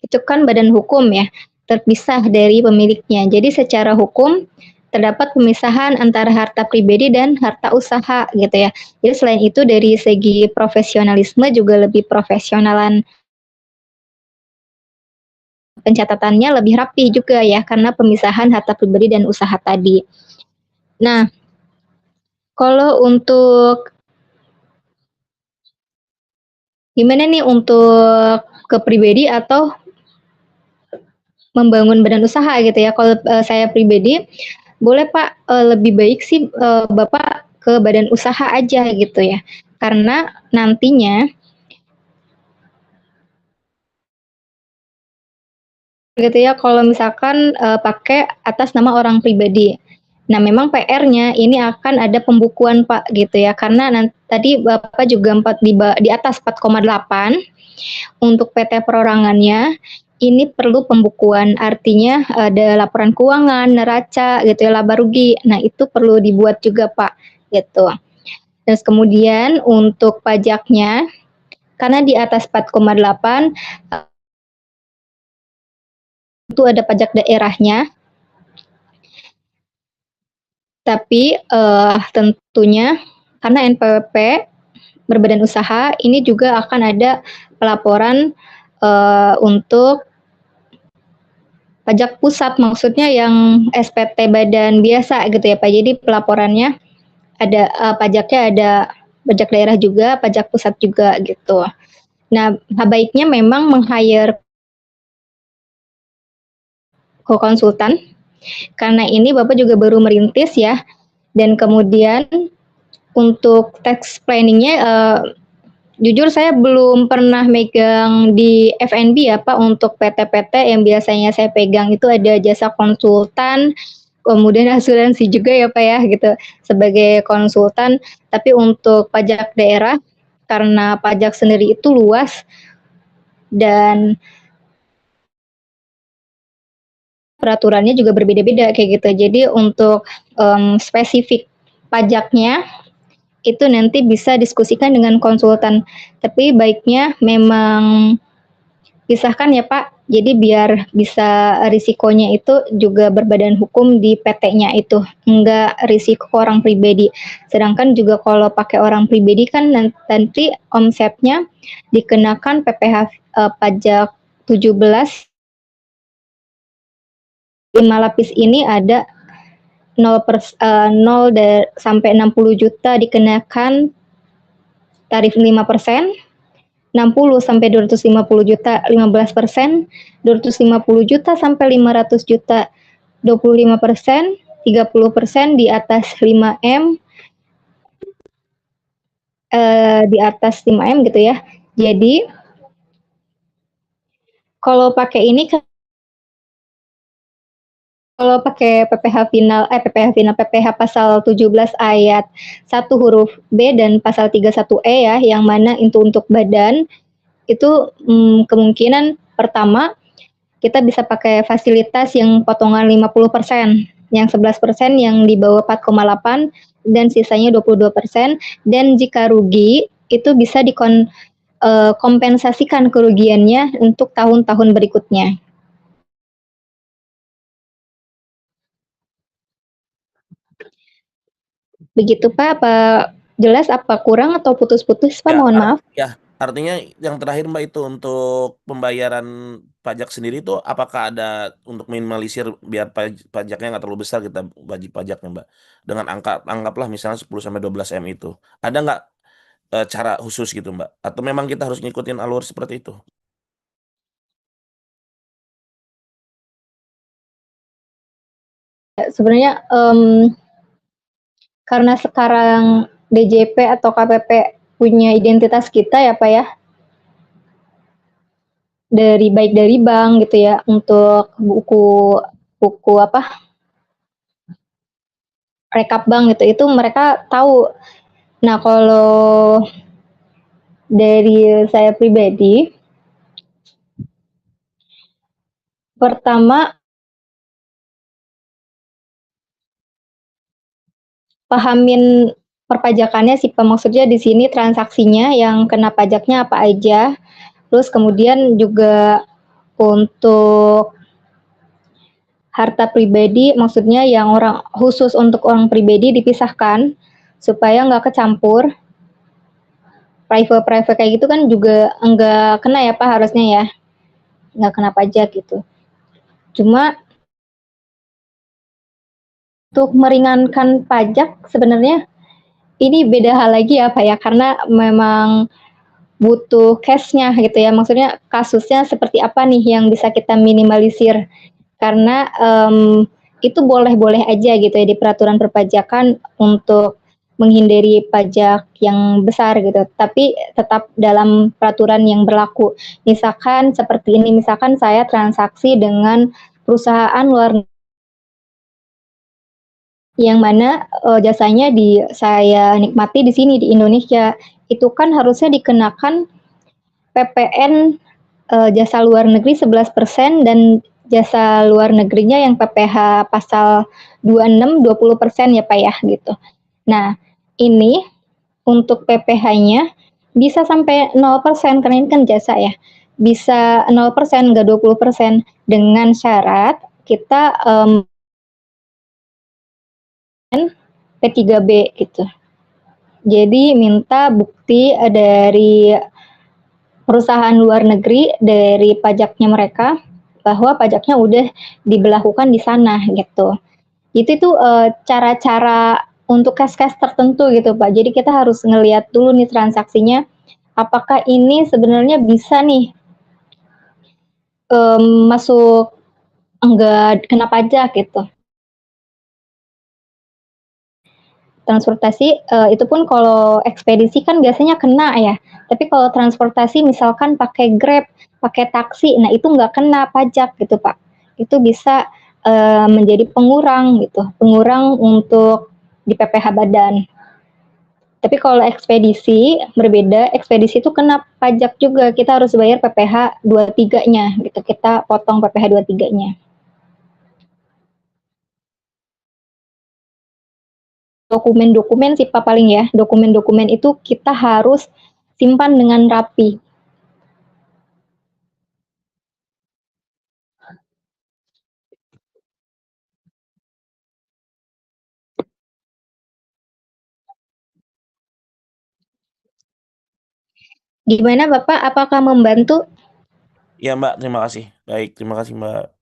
itu kan badan hukum ya, terpisah dari pemiliknya. Jadi secara hukum terdapat pemisahan antara harta pribadi dan harta usaha gitu ya. Jadi selain itu dari segi profesionalisme juga lebih profesionalan, pencatatannya lebih rapi juga ya karena pemisahan harta pribadi dan usaha tadi. Nah, kalau untuk gimana nih untuk ke pribadi atau membangun badan usaha gitu ya. Kalau saya pribadi, boleh Pak lebih baik sih Bapak ke badan usaha aja gitu ya. Karena nantinya gitu ya kalau misalkan pakai atas nama orang pribadi. Nah, memang PR-nya ini akan ada pembukuan Pak gitu ya. Karena tadi Bapak juga di atas 4,8 untuk PT perorangannya ini perlu pembukuan, artinya ada laporan keuangan, neraca gitu ya, laba rugi. Nah, itu perlu dibuat juga, Pak, gitu. Terus kemudian untuk pajaknya, karena di atas 4,8 itu ada pajak daerahnya, tapi tentunya karena NPWP berbadan usaha ini juga akan ada pelaporan untuk pajak pusat, maksudnya yang SPT badan biasa gitu ya Pak. Jadi pelaporannya ada pajaknya ada pajak daerah juga, pajak pusat juga gitu. Nah, baiknya memang meng-hire konsultan karena ini Bapak juga baru merintis ya. Dan kemudian untuk tax planningnya jujur saya belum pernah megang di FNB ya Pak untuk PT-PT yang biasanya saya pegang itu ada jasa konsultan, kemudian asuransi juga ya Pak ya gitu sebagai konsultan. Tapi untuk pajak daerah karena pajak sendiri itu luas dan peraturannya juga berbeda-beda kayak gitu. Jadi untuk spesifik pajaknya itu nanti bisa diskusikan dengan konsultan. Tapi baiknya memang pisahkan ya Pak. Jadi biar bisa risikonya itu juga berbadan hukum di PT-nya itu, enggak risiko orang pribadi. Sedangkan juga kalau pakai orang pribadi kan nanti omsetnya dikenakan PPh pajak 17 5 lapis ini ada 0 sampai 60 juta dikenakan tarif 5%, 60 sampai 250 juta 15%, 250 juta sampai 500 juta 25%, 30% di atas 5M di atas 5M gitu ya. Jadi kalau pakai ini kalau pakai PPh pasal 17 ayat 1 huruf B dan pasal 31E ya, yang mana itu untuk badan, itu kemungkinan pertama kita bisa pakai fasilitas yang potongan 50%, yang 11% yang di bawah 4,8 dan sisanya 22%, dan jika rugi itu bisa kompensasikan kerugiannya untuk tahun-tahun berikutnya. Begitu Pak, apa jelas apa kurang atau putus-putus Pak? Ya, Mohon maaf. ya, artinya yang terakhir Mbak itu untuk pembayaran pajak sendiri itu apakah ada untuk minimalisir biar pajaknya nggak terlalu besar kita wajib pajaknya Mbak dengan anggaplah misalnya 10 sampai 12 M itu. Ada nggak cara khusus gitu Mbak? Atau memang kita harus ngikutin alur seperti itu? sebenarnya karena sekarang DJP atau KPP punya identitas kita ya Pak ya, baik dari bank gitu ya, untuk buku rekap bank gitu, itu mereka tahu. Nah kalau dari saya pribadi, pertama pahamin perpajakannya sih Pak, maksudnya di sini transaksinya yang kena pajaknya apa aja, terus kemudian juga untuk harta pribadi, maksudnya yang khusus untuk orang pribadi dipisahkan supaya nggak kecampur. Private kayak gitu kan juga nggak kena ya Pak harusnya ya, nggak kena pajak gitu. Cuma untuk meringankan pajak sebenarnya ini beda hal lagi ya Pak ya, karena memang butuh cash-nya gitu ya, maksudnya kasusnya seperti apa nih yang bisa kita minimalisir, karena itu boleh-boleh aja gitu ya di peraturan perpajakan untuk menghindari pajak yang besar gitu, tapi tetap dalam peraturan yang berlaku. Misalkan seperti ini, misalkan saya transaksi dengan perusahaan luar negeri yang mana jasanya saya nikmati di sini di Indonesia, itu kan harusnya dikenakan PPN jasa luar negeri 11% dan jasa luar negerinya yang PPh pasal 26 20% ya Pak ya gitu. Nah, ini untuk PPh-nya bisa sampai 0% karena ini kan jasa ya. Bisa 0% enggak 20% dengan syarat kita P3B gitu. Jadi minta bukti dari perusahaan luar negeri dari pajaknya mereka bahwa pajaknya udah diberlakukan di sana gitu. Itu cara-cara untuk kes-kes tertentu gitu Pak. Jadi kita harus ngelihat dulu nih transaksinya, apakah ini sebenarnya bisa nih masuk enggak kena pajak gitu. Transportasi itu pun kalau ekspedisi kan biasanya kena ya. Tapi kalau transportasi misalkan pakai Grab, pakai taksi, nah itu nggak kena pajak gitu Pak. Itu bisa menjadi pengurang gitu, pengurang untuk di PPh badan. Tapi kalau ekspedisi berbeda, ekspedisi itu kena pajak juga. Kita harus bayar PPh 23-nya gitu. Kita potong PPh 23-nya. Dokumen-dokumen sih Pak paling ya. Dokumen-dokumen itu kita harus simpan dengan rapi. Gimana Bapak? Apakah membantu? Ya Mbak, terima kasih. Baik, terima kasih Mbak.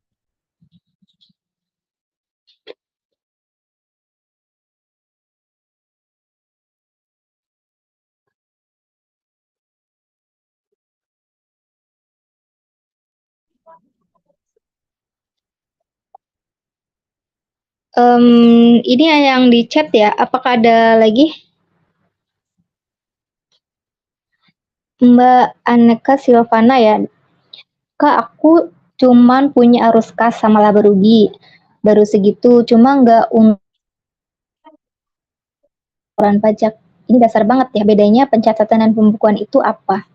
Ini yang di chat ya. Apakah ada lagi? Mbak Aneka Silvana ya. Kak, aku cuman punya arus kas sama laba rugi. Baru segitu, cuma nggak untuk laporan pajak. Ini dasar banget ya, bedanya pencatatan dan pembukuan itu apa?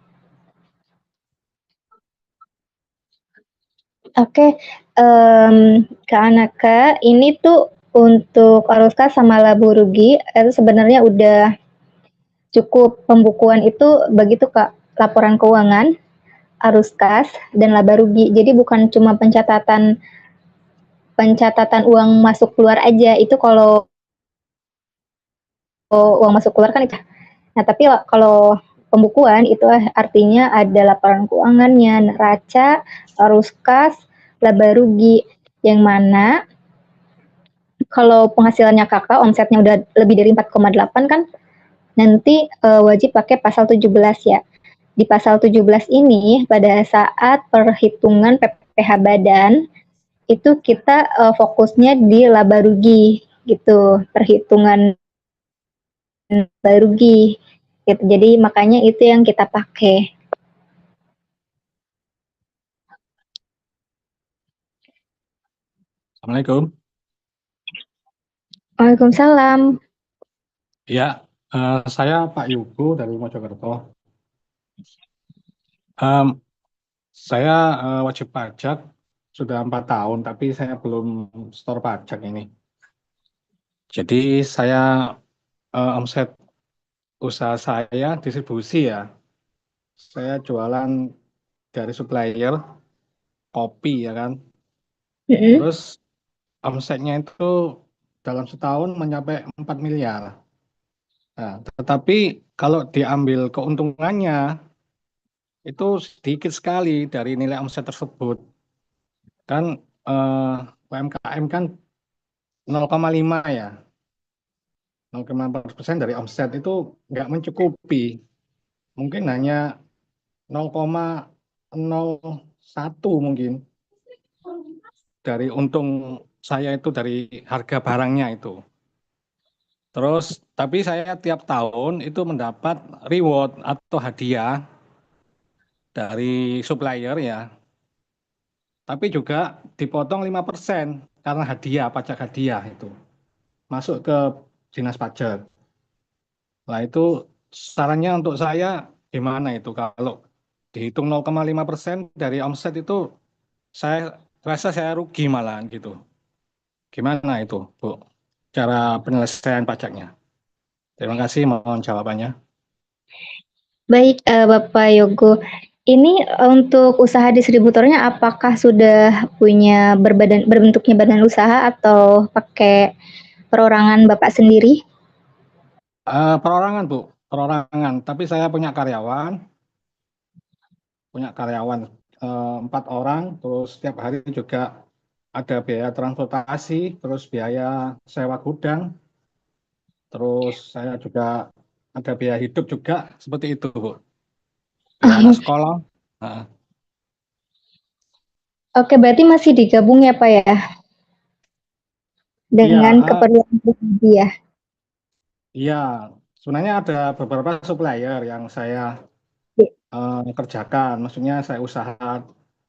Oke, Kak Aneka, ini tuh untuk arus kas sama laba rugi itu sebenarnya udah cukup. Pembukuan itu begitu Kak, laporan keuangan, arus kas, dan laba rugi. Jadi bukan cuma pencatatan uang masuk keluar aja. Itu kalau uang masuk keluar kan itu. Nah, tapi kalau pembukuan itu artinya ada laporan keuangannya, neraca, arus kas, laba rugi, yang mana kalau penghasilannya kakak, omsetnya udah lebih dari 4,8 kan, nanti wajib pakai pasal 17 ya. Di pasal 17 ini, pada saat perhitungan PPh badan, itu kita fokusnya di laba rugi gitu, perhitungan laba rugi gitu. Jadi makanya itu yang kita pakai. Assalamualaikum. Waalaikumsalam. Ya, saya Pak Yugo dari Mojokerto. Saya wajib pajak sudah 4 tahun, tapi saya belum store pajak ini. Jadi saya omset usaha saya distribusi ya. Saya jualan dari supplier kopi ya kan. Terus omsetnya itu dalam setahun mencapai 4 miliar. Nah, tetapi kalau diambil keuntungannya itu sedikit sekali dari nilai omset tersebut. Kan UMKM kan 0,5 ya. 0,4% dari omset itu nggak mencukupi. Mungkin hanya 0,01 mungkin dari untung saya itu dari harga barangnya itu. Terus, tapi saya tiap tahun itu mendapat reward atau hadiah dari supplier ya. Tapi juga dipotong 5% karena hadiah, pajak hadiah itu. Masuk ke dinas pajak. Nah itu sarannya untuk saya gimana itu kalau dihitung 0,5% dari omset itu saya rasa saya rugi malahan gitu. Gimana itu, Bu? Cara penyelesaian pajaknya. Terima kasih, mohon jawabannya. Baik, Bapak Yogo. Ini untuk usaha distributornya apakah sudah punya berbentuknya badan usaha atau pakai perorangan Bapak sendiri? Perorangan, Bu. Perorangan. Tapi saya punya karyawan 4 orang. Terus setiap hari juga ada biaya transportasi, terus biaya sewa gudang. Terus saya juga ada biaya hidup juga, seperti itu, Bu. Biaya anak sekolah. Nah, Oke, berarti masih digabung ya Pak ya? Dengan iya, keperluan pribadi ya? iya. Sebenarnya ada beberapa supplier yang saya kerjakan. Maksudnya saya usaha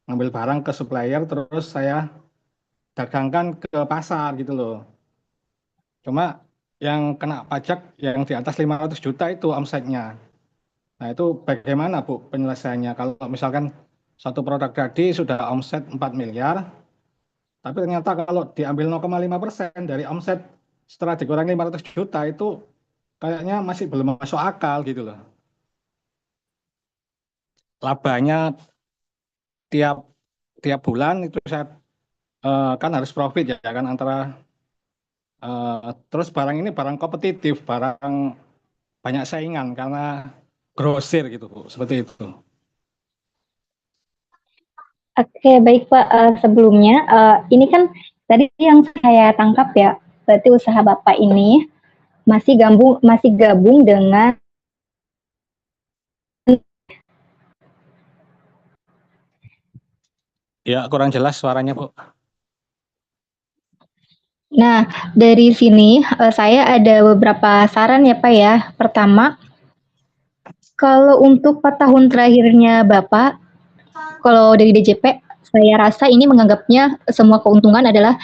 ngambil barang ke supplier, terus saya dagangkan ke pasar gitu loh. Cuma yang kena pajak yang di atas 500 juta itu omsetnya. Nah itu bagaimana Bu penyelesaiannya? Kalau misalkan satu produk tadi sudah omset 4 miliar, tapi ternyata kalau diambil 0,5% dari omset setelah dikurangi 500 juta itu kayaknya masih belum masuk akal gitu loh. Labanya tiap tiap bulan itu saya kan harus profit ya kan antara terus barang ini barang kompetitif, barang banyak saingan karena grosir gitu Bu, seperti itu. Oke, baik Pak. Sebelumnya, ini kan tadi yang saya tangkap ya, berarti usaha Bapak ini masih gabung dengan. Ya kurang jelas suaranya Bu. Nah, dari sini saya ada beberapa saran ya Pak ya. Pertama, kalau untuk 4 tahun terakhirnya Bapak, kalau dari DJP, saya rasa ini menganggapnya semua keuntungan adalah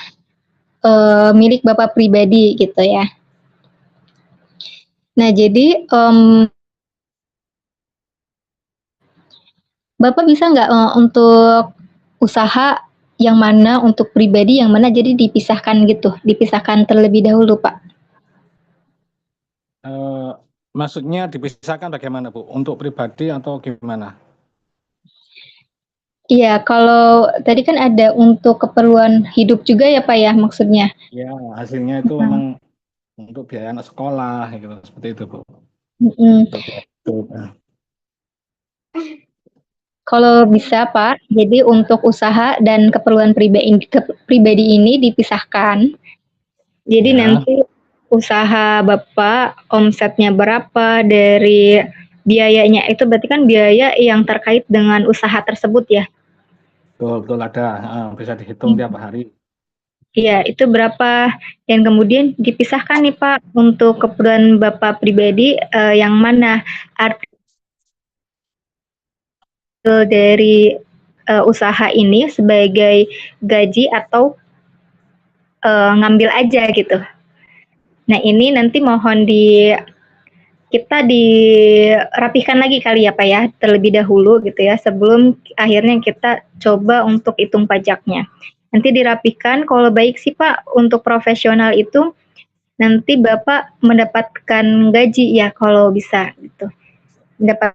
milik Bapak pribadi gitu ya. Nah, jadi Bapak bisa nggak untuk usaha yang mana untuk pribadi, yang mana jadi dipisahkan gitu, dipisahkan terlebih dahulu Pak? Maksudnya dipisahkan bagaimana Bu? Untuk pribadi atau gimana? Iya, kalau tadi kan ada untuk keperluan hidup juga ya Pak ya maksudnya? Ya hasilnya itu memang untuk biaya anak sekolah gitu, seperti itu Bu. Seperti itu. Kalau bisa Pak, jadi untuk usaha dan keperluan pribadi ini dipisahkan. Jadi Ya. nanti usaha Bapak omsetnya berapa, dari biayanya itu berarti kan biaya yang terkait dengan usaha tersebut ya. Betul ada, bisa dihitung tiap hari. Iya, itu berapa dan kemudian dipisahkan nih Pak untuk keperluan Bapak pribadi yang mana artikel dari usaha ini sebagai gaji atau ngambil aja gitu. Nah ini nanti mohon kita dirapikan lagi kali ya Pak ya terlebih dahulu gitu ya sebelum akhirnya kita coba untuk hitung pajaknya. Nanti dirapikan kalau baik sih Pak untuk profesional itu nanti Bapak mendapatkan gaji ya kalau bisa gitu. Mendapat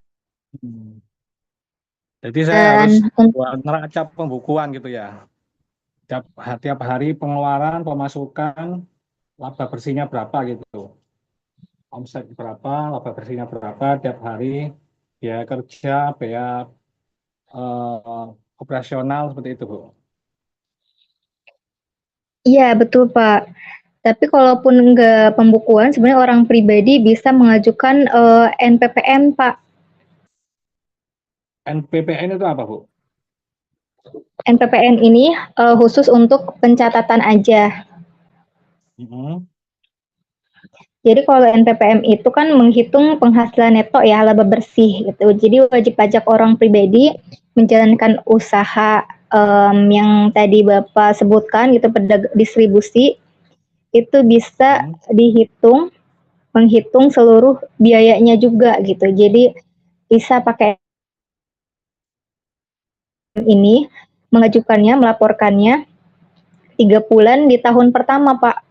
Jadi saya harus buat neraca pembukuan gitu ya. Tiap hari pengeluaran, pemasukan, laba bersihnya berapa gitu. Omset berapa, laba bersihnya berapa tiap hari, biaya kerja, biaya operasional seperti itu, Bu. Iya, betul, Pak. Tapi kalaupun enggak pembukuan, sebenarnya orang pribadi bisa mengajukan NPPN, Pak. NPPN itu apa, Bu? NPPN ini khusus untuk pencatatan aja. Jadi kalau NPPM itu kan menghitung penghasilan neto ya, laba bersih gitu. Jadi wajib pajak orang pribadi menjalankan usaha yang tadi Bapak sebutkan gitu, distribusi, itu bisa menghitung seluruh biayanya juga gitu. Jadi bisa pakai ini, mengajukannya, melaporkannya 3 bulan di tahun pertama, Pak.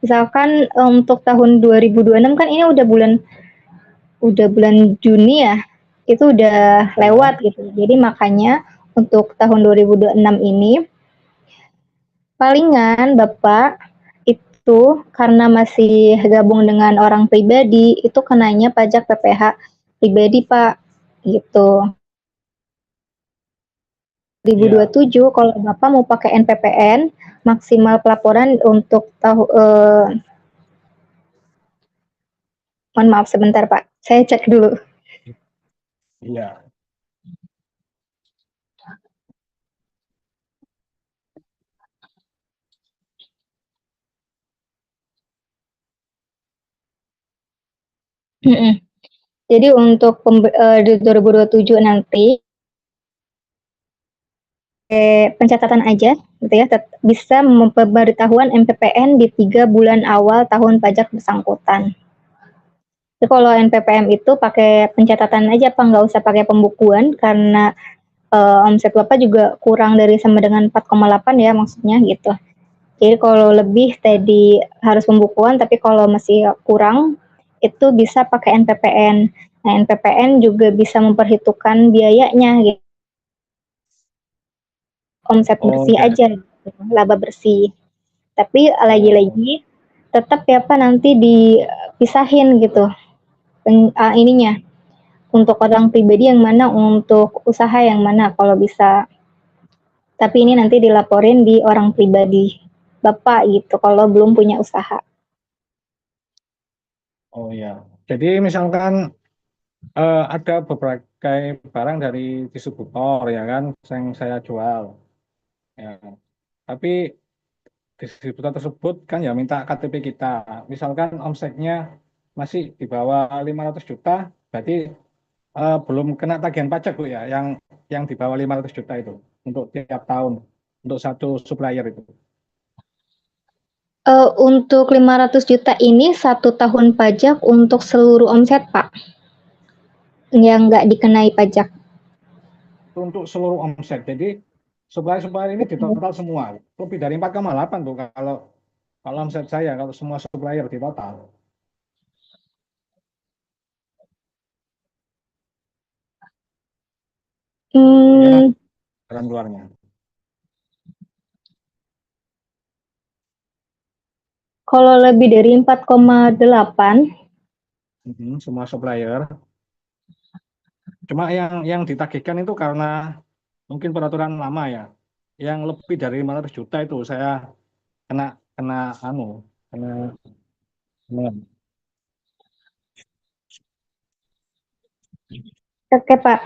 Misalkan untuk tahun 2026 kan ini udah bulan Juni ya, itu udah lewat gitu. Jadi makanya untuk tahun 2026 ini palingan Bapak itu karena masih gabung dengan orang pribadi itu kenanya pajak PPh pribadi Pak gitu. 2027 kalau Bapak mau pakai NPPN maksimal pelaporan untuk mohon maaf sebentar Pak, saya cek dulu. Iya. Jadi untuk di 2027 nanti pencatatan aja gitu ya, bisa memberitahuan MPPN di 3 bulan awal tahun pajak bersangkutan. Jadi kalau NPPM itu pakai pencatatan aja Pak, nggak usah pakai pembukuan karena omset Bapak juga kurang dari sama dengan 4,8 ya maksudnya gitu. Jadi kalau lebih tadi harus pembukuan, tapi kalau masih kurang itu bisa pakai NPPN. Nah, NPPN juga bisa memperhitungkan biayanya gitu. Omset bersih aja gitu, laba bersih. Tapi lagi-lagi tetap ya Pak nanti dipisahin gitu. Ininya untuk orang pribadi yang mana, untuk usaha yang mana kalau bisa. Tapi ini nanti dilaporin di orang pribadi Bapak gitu kalau belum punya usaha. Oh ya. Jadi misalkan ada beberapa barang dari distributor ya kan yang saya jual. Ya. Tapi distributor tersebut kan ya minta KTP kita. Misalkan omsetnya masih di bawah 500 juta, berarti belum kena tagihan pajak Bu ya, yang di bawah 500 juta itu untuk tiap tahun untuk satu supplier itu. Untuk 500 juta ini 1 tahun pajak untuk seluruh omset Pak, yang nggak dikenai pajak. Untuk seluruh omset. Jadi supplier ini di total semua lebih dari 4,8 Bu kalau omset saya, kalau semua supplier di total. Jalan keluarnya. Kalau lebih dari 4,8 semua supplier. Cuma yang ditagihkan itu karena mungkin peraturan lama ya. Yang lebih dari 500 juta itu saya kena Oke Pak,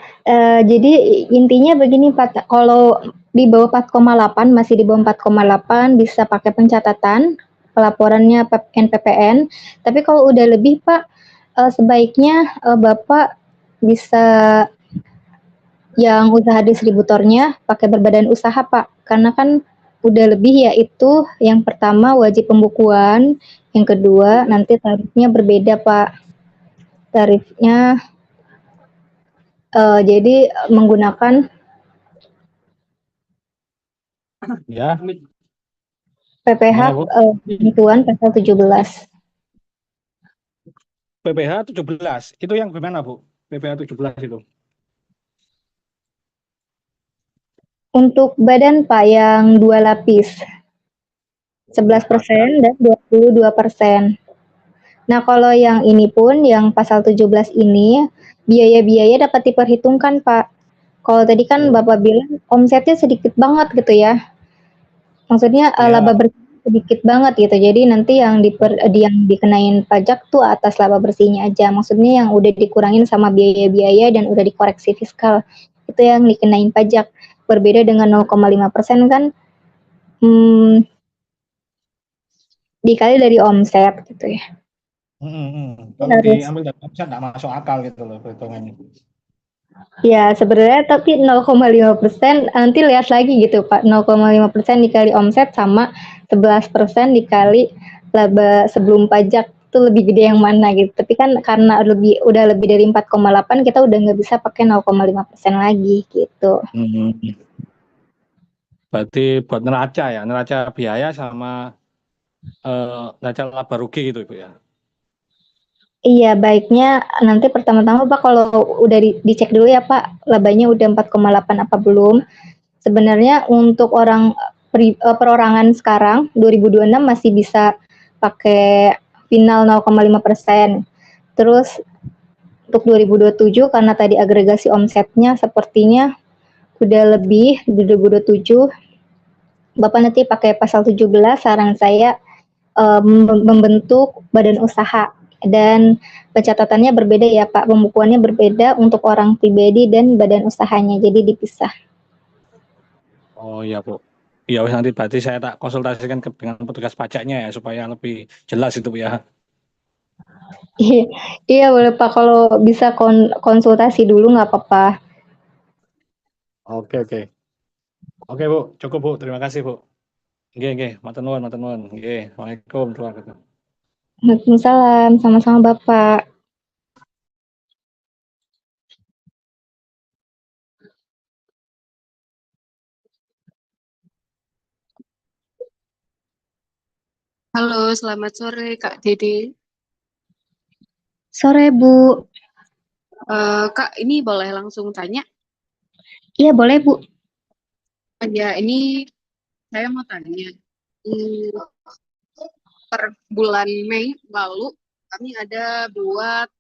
jadi intinya begini Pak, kalau di bawah 4,8, masih di bawah 4,8 bisa pakai pencatatan pelaporannya NPPN. Tapi kalau udah lebih Pak, sebaiknya Bapak bisa yang usaha distributornya pakai berbadan usaha Pak, karena kan udah lebih, yaitu yang pertama wajib pembukuan, yang kedua nanti tarifnya berbeda Pak. Tarifnya jadi menggunakan Ya, PPH gimana Bu? ketentuan pasal 17. PPH 17, itu yang gimana Bu? PPH 17 itu. Untuk badan Pak yang 2 lapis, 11% dan 22%. Nah, kalau yang ini pun, yang pasal 17 ini, biaya-biaya dapat diperhitungkan Pak. Kalau tadi kan Bapak bilang omsetnya sedikit banget gitu ya. Maksudnya Ya, laba bersih sedikit banget gitu. Jadi nanti yang dikenain pajak tuh atas laba bersihnya aja. Maksudnya yang udah dikurangin sama biaya-biaya dan udah dikoreksi fiskal. Itu yang dikenain pajak. Berbeda dengan 0,5% kan dikali dari omset gitu ya. kalau Harus diambil dari omset nggak masuk akal gitu loh perhitungannya. ya sebenarnya, tapi 0,5% nanti lihat lagi gitu Pak. 0,5% dikali omset sama 11% dikali laba sebelum pajak itu lebih gede yang mana gitu. Tapi kan karena udah lebih dari 4,8, kita udah nggak bisa pakai 0,5% lagi gitu. Berarti buat neraca biaya sama neraca laba rugi gitu Ibu ya. Iya, baiknya nanti pertama-tama Pak kalau udah dicek dulu ya Pak, labanya udah 4,8 apa belum. Sebenarnya untuk perorangan sekarang 2026 masih bisa pakai final 0,5%. Terus untuk 2027 karena tadi agregasi omsetnya sepertinya udah lebih di 2027, Bapak nanti pakai pasal 17, saran saya membentuk badan usaha, dan pencatatannya berbeda ya Pak, pembukuannya berbeda untuk orang pribadi dan badan usahanya, jadi dipisah. Oh iya Bu. Ya wis, nanti berarti saya tak konsultasikan dengan petugas pajaknya ya supaya lebih jelas itu Bu ya. Iya boleh Pak, kalau bisa konsultasi dulu nggak apa-apa. Oke oke. Oke Bu, cukup Bu. Terima kasih Bu. Nggih, matur nuwun, matur nuwun. Nggih, Waalaikumsalam warahmatullahi wabarakatuh. Waalaikumsalam, sama-sama Bapak. Halo, selamat sore Kak Dede. Sore Bu. Kak, ini boleh langsung tanya? Iya boleh Bu. Ya, ini saya mau tanya. Per bulan Mei lalu kami ada buat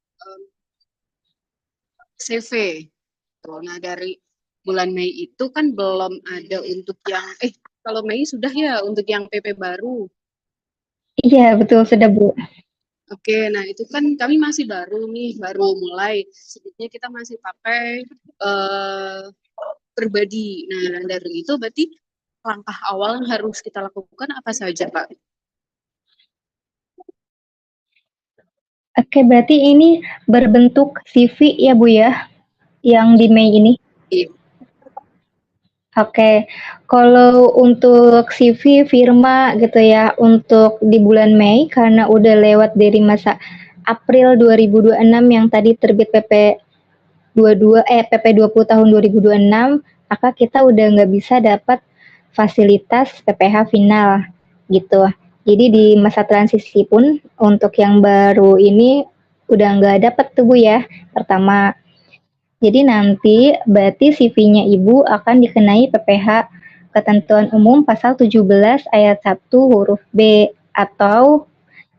CV. Nah, dari bulan Mei itu kan belum ada untuk yang kalau Mei sudah ya untuk yang PP baru. Iya betul, sudah Bu. Oke, nah itu kan kami masih baru nih, baru mulai. Sedikitnya kita masih pakai pribadi. Nah, dari itu berarti langkah awal yang harus kita lakukan apa saja, Pak? Oke, berarti ini berbentuk CV ya Bu ya, yang di Mei ini. Iya. Oke, kalau untuk CV Firma gitu ya, untuk di bulan Mei karena udah lewat dari masa April 2026 yang tadi terbit PP 20 tahun 2026, maka kita udah nggak bisa dapat fasilitas PPh final gitu. Jadi di masa transisi pun untuk yang baru ini udah nggak dapat tuh Bu ya, pertama. Jadi nanti berarti CV-nya Ibu akan dikenai PPh Ketentuan Umum pasal 17 ayat 1 huruf B atau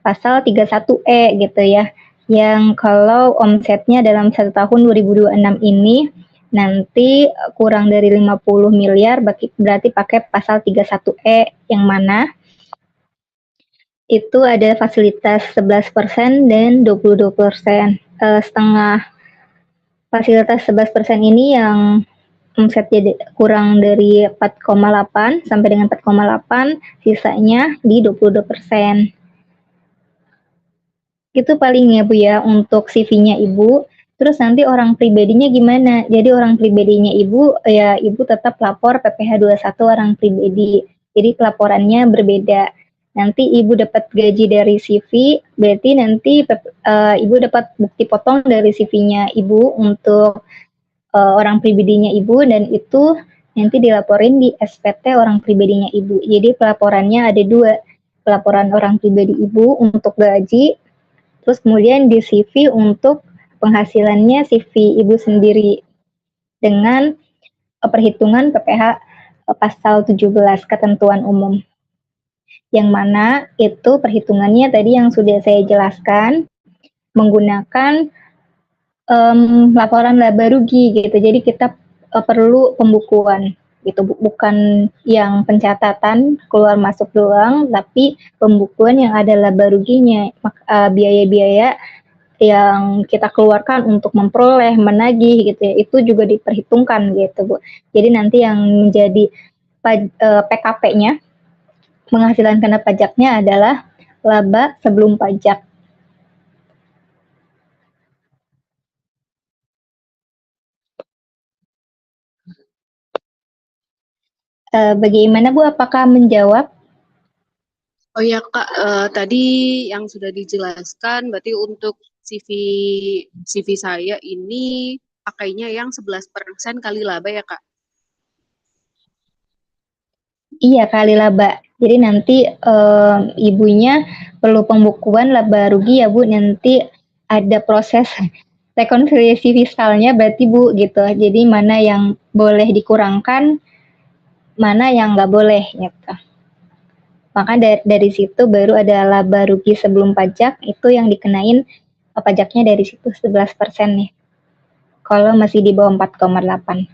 pasal 31E gitu ya. Yang kalau omsetnya dalam 1 tahun 2026 ini nanti kurang dari 50 miliar berarti pakai pasal 31E yang mana itu ada fasilitas 11% dan 22%. Setengah fasilitas 11% ini yang omsetnya kurang dari 4,8 sampai dengan 4,8, sisanya di 22%. Itu paling ya Bu ya untuk CV-nya Ibu. Terus nanti orang pribadinya gimana? Jadi orang pribadinya Ibu, ya Ibu tetap lapor PPh 21 orang pribadi. Jadi pelaporannya berbeda. Nanti Ibu dapat gaji dari CV, berarti nanti Ibu dapat bukti potong dari CV-nya Ibu untuk orang pribadinya Ibu, dan itu nanti dilaporin di SPT orang pribadinya Ibu. Jadi pelaporannya ada dua, pelaporan orang pribadi Ibu untuk gaji, terus kemudian di CV untuk penghasilannya CV Ibu sendiri dengan perhitungan PPh pasal 17 ketentuan umum. Yang mana itu perhitungannya tadi yang sudah saya jelaskan menggunakan laporan laba rugi gitu. Jadi kita perlu pembukuan gitu, bukan yang pencatatan keluar masuk doang, tapi pembukuan yang ada laba ruginya, biaya-biaya yang kita keluarkan untuk memperoleh, menagih gitu ya, itu juga diperhitungkan gitu Bu. Jadi nanti yang menjadi PKP-nya, penghasilan kena pajaknya adalah laba sebelum pajak. Bagaimana Bu, apakah menjawab? Oh ya Kak, tadi yang sudah dijelaskan berarti untuk CV saya ini pakainya yang 11% kali laba ya Kak? Iya, kali laba. Jadi nanti ibunya perlu pembukuan laba rugi ya Bu, nanti ada proses rekonsiliasi fiskalnya berarti Bu gitu. Jadi mana yang boleh dikurangkan, mana yang nggak boleh gitu. Maka dari situ baru ada laba rugi sebelum pajak, itu yang dikenain pajaknya dari situ 11% nih. Kalau masih di bawah 4,8.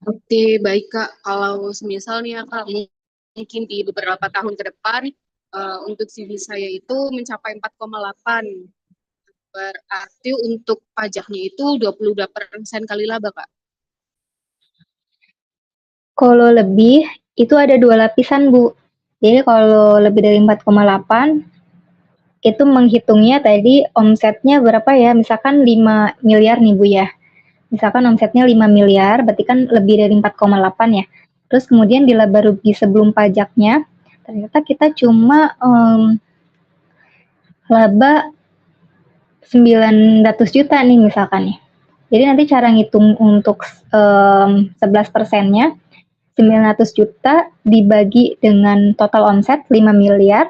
Oke, baik Kak. Kalau semisal nih ya Kak, mungkin di beberapa tahun ke depan untuk CV saya itu mencapai 4,8. Berarti untuk pajaknya itu 22% kali laba Kak. Kalau lebih, itu ada dua lapisan Bu. Jadi kalau lebih dari 4,8, itu menghitungnya tadi omsetnya berapa ya, misalkan 5 miliar nih Bu ya. Misalkan omsetnya 5 miliar, berarti kan lebih dari 4,8 ya. Terus kemudian di laba rugi sebelum pajaknya, ternyata kita cuma laba 900 juta nih misalkan nih. Jadi nanti cara ngitung untuk 11%-nya, 900 juta dibagi dengan total omset 5 miliar,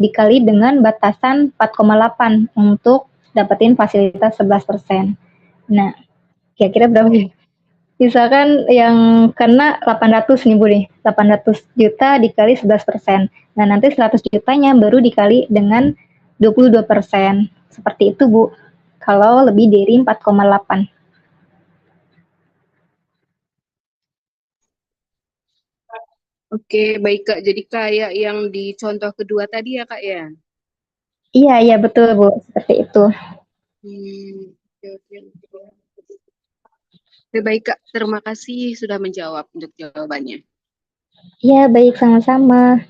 dikali dengan batasan 4,8 untuk dapetin fasilitas 11%. Nah, kira-kira berapa sih? Misalkan yang kena 800 nih Bu nih, 800 juta dikali 11%. Nah, nanti 100 jutanya baru dikali dengan 22%. Seperti itu Bu, kalau lebih dari 4,8. Oke, baik Kak. Jadi kayak yang di contoh kedua tadi ya Kak ya? Iya, betul Bu, seperti itu. Oke. Oke, baik Kak. Terima kasih sudah menjawab untuk jawabannya. Iya, baik, sama-sama.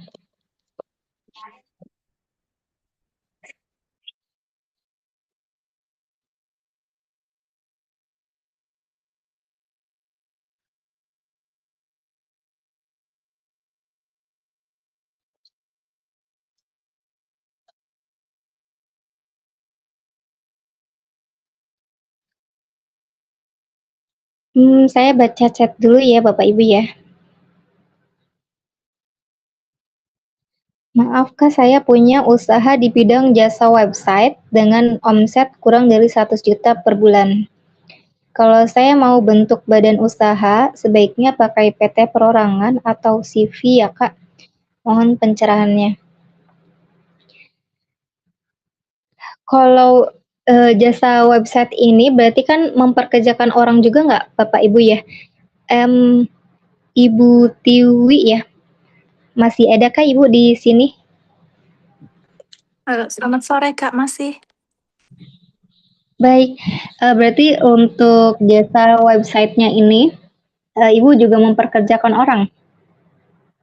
Saya baca chat dulu ya Bapak Ibu ya. Maaf Kak, saya punya usaha di bidang jasa website dengan omset kurang dari 100 juta per bulan. Kalau saya mau bentuk badan usaha, sebaiknya pakai PT perorangan atau CV ya Kak. Mohon pencerahannya. Kalau jasa website ini berarti kan memperkerjakan orang juga nggak Bapak Ibu ya? Ibu Tiwi ya? Masih adakah Ibu di sini? Selamat sore Kak, masih. Baik, berarti untuk jasa websitenya ini, Ibu juga memperkerjakan orang?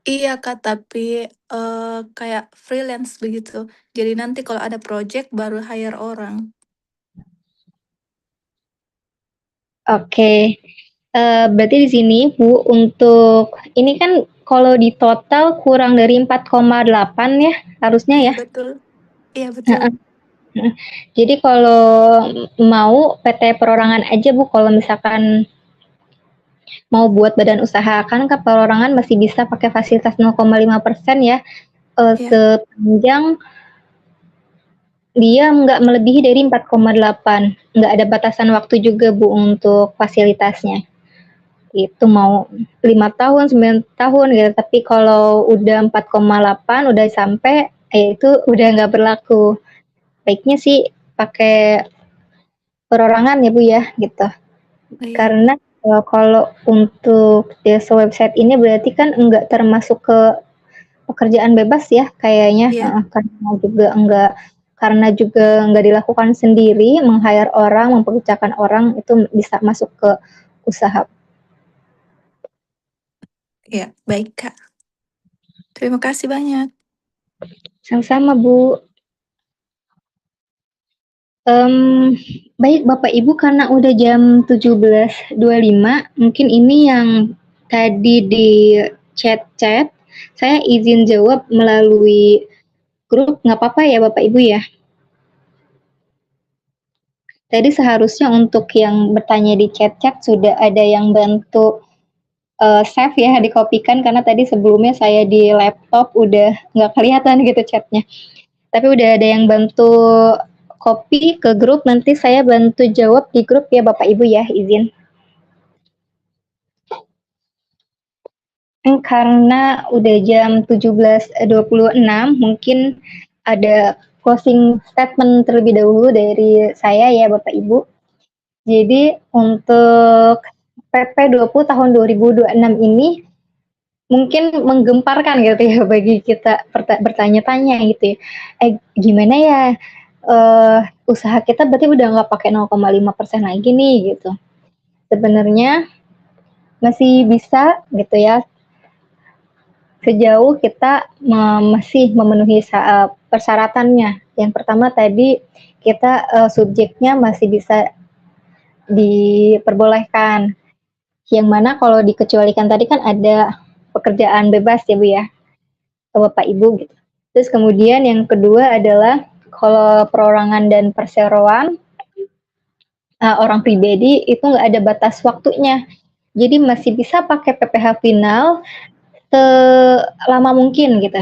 Iya Kak, tapi kayak freelance begitu. Jadi nanti kalau ada project baru hire orang. Oke, berarti di sini Bu, untuk ini kan kalau di total kurang dari 4,8 ya, harusnya Iya ya? betul. Iya betul. Heeh. Jadi kalau mau PT perorangan aja Bu, kalau misalkan mau buat badan usaha, kan ke perorangan masih bisa pakai fasilitas 0,5% ya, Iya. sepanjang dia nggak melebihi dari 4,8, nggak ada batasan waktu juga Bu untuk fasilitasnya. Itu mau 5 tahun, 9 tahun gitu, tapi kalau udah 4,8 udah sampai, itu udah nggak berlaku. Baiknya sih pakai perorangan ya Bu ya, gitu. Iya. Karena, kalau untuk jasa website ini berarti kan enggak termasuk ke pekerjaan bebas ya kayaknya, Iya. karena juga nggak dilakukan sendiri, meng-hire orang, mempekerjakan orang itu bisa masuk ke usaha. Iya, baik Kak. Terima kasih banyak. Sama-sama Bu. Baik Bapak Ibu, karena udah jam 17.25, mungkin ini yang tadi di chat-chat, saya izin jawab melalui grup, nggak apa-apa ya Bapak Ibu ya? Tadi seharusnya untuk yang bertanya di chat-chat sudah ada yang bantu save ya, dikopikan, karena tadi sebelumnya saya di laptop udah nggak kelihatan gitu chatnya. Tapi udah ada yang bantu copy ke grup, nanti saya bantu jawab di grup ya Bapak Ibu ya, izin. Karena udah jam 17.26, mungkin ada closing statement terlebih dahulu dari saya ya Bapak Ibu. Jadi untuk PP 20 tahun 2026 ini mungkin menggemparkan gitu ya bagi kita bertanya-tanya gitu ya. Gimana ya, usaha kita berarti udah nggak pakai 0,5% lagi nih gitu. Sebenarnya masih bisa gitu ya, sejauh kita masih memenuhi persyaratannya. Yang pertama tadi kita subjeknya masih bisa diperbolehkan. Yang mana kalau dikecualikan tadi kan ada pekerjaan bebas ya Bu ya, ke Bapak Ibu gitu. Terus kemudian yang kedua adalah kalau perorangan dan perseroan orang pribadi itu nggak ada batas waktunya. Jadi masih bisa pakai PPh final selama mungkin gitu.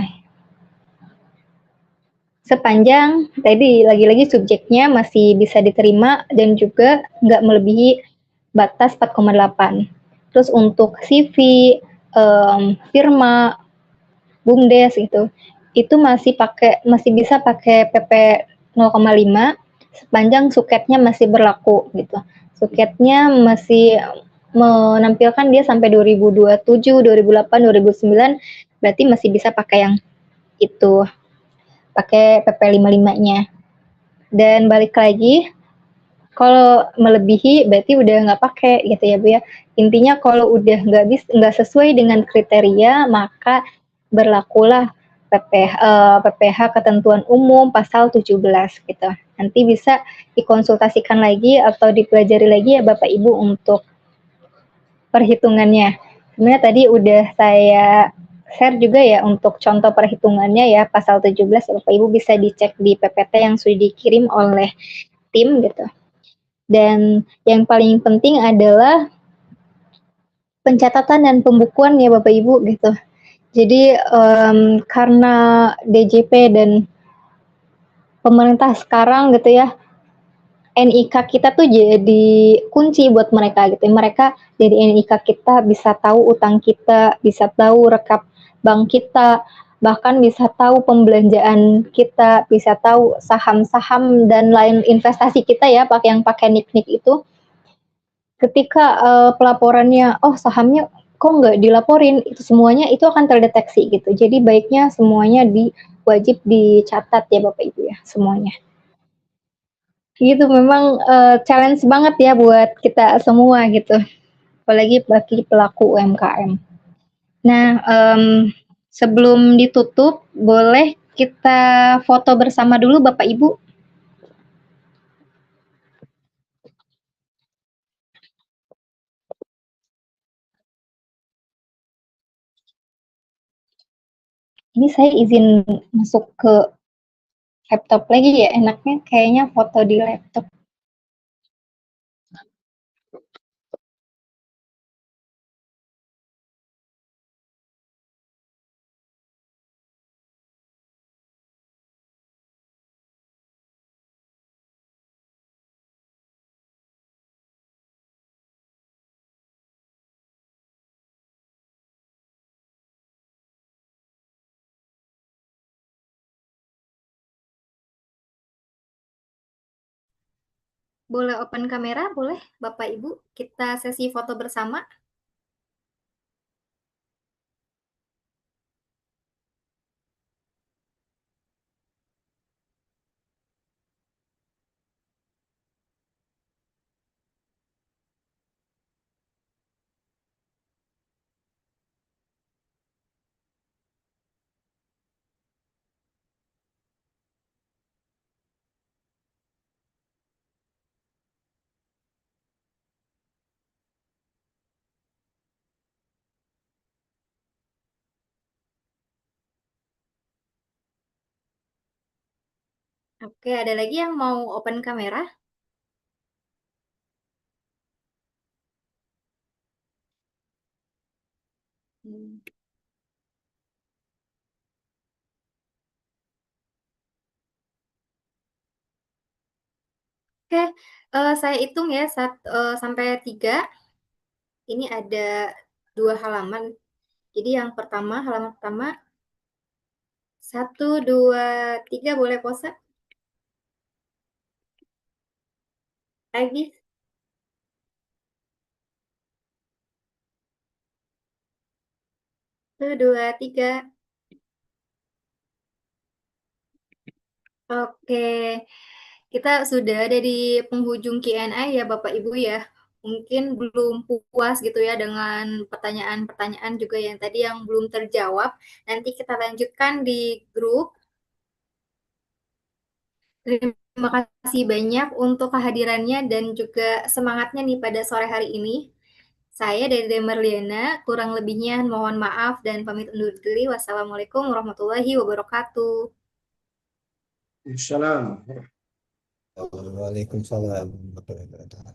Sepanjang tadi lagi-lagi subjeknya masih bisa diterima dan juga nggak melebihi batas 4,8. Terus untuk CV, firma, BUMDes itu masih bisa pakai PP 0,5 sepanjang suketnya masih berlaku gitu. Suketnya masih menampilkan dia sampai 2027, 2008, 2009, berarti masih bisa pakai yang itu, pakai PP 55-nya. Dan balik lagi, kalau melebihi berarti udah nggak pakai gitu ya Bu ya. Intinya kalau udah nggak sesuai dengan kriteria, maka berlakulah PPh ketentuan umum pasal 17 gitu. Nanti bisa dikonsultasikan lagi atau dipelajari lagi ya Bapak Ibu untuk perhitungannya. Sebenarnya tadi udah saya share juga ya untuk contoh perhitungannya ya, pasal 17 Bapak Ibu bisa dicek di PPT yang sudah dikirim oleh tim gitu. Dan yang paling penting adalah pencatatan dan pembukuan ya Bapak Ibu gitu. Jadi karena DJP dan pemerintah sekarang gitu ya, NIK kita tuh jadi kunci buat mereka gitu. Mereka dari NIK kita bisa tahu utang kita, bisa tahu rekap bank kita, bahkan bisa tahu pembelanjaan kita, bisa tahu saham-saham dan lain investasi kita ya, yang pakai nik-nik itu. Ketika pelaporannya, oh sahamnya kok nggak dilaporin, itu semuanya itu akan terdeteksi gitu. Jadi baiknya semuanya wajib dicatat ya Bapak Ibu ya, semuanya. Gitu memang challenge banget ya buat kita semua gitu, apalagi bagi pelaku UMKM. Nah, sebelum ditutup, boleh kita foto bersama dulu Bapak Ibu? Ini saya izin masuk ke laptop lagi ya, enaknya kayaknya foto di laptop. Boleh open kamera, boleh Bapak Ibu, kita sesi foto bersama. Oke, ada lagi yang mau open kamera? Hmm. Oke, saya hitung ya sampai 3. Ini ada 2 halaman. Jadi yang pertama, halaman pertama, 1, 2, 3, boleh pose? Lagi, 1, 2, 3. Oke, kita sudah ada di penghujung Q&A ya Bapak Ibu ya. Mungkin belum puas gitu ya dengan pertanyaan-pertanyaan juga yang tadi yang belum terjawab. Nanti kita lanjutkan di grup. Terima kasih banyak untuk kehadirannya dan juga semangatnya nih pada sore hari ini. Saya Dede Marliana, kurang lebihnya mohon maaf dan pamit undur diri. Wassalamualaikum warahmatullahi wabarakatuh. Salam. Waalaikumsalam warahmatullahi wabarakatuh.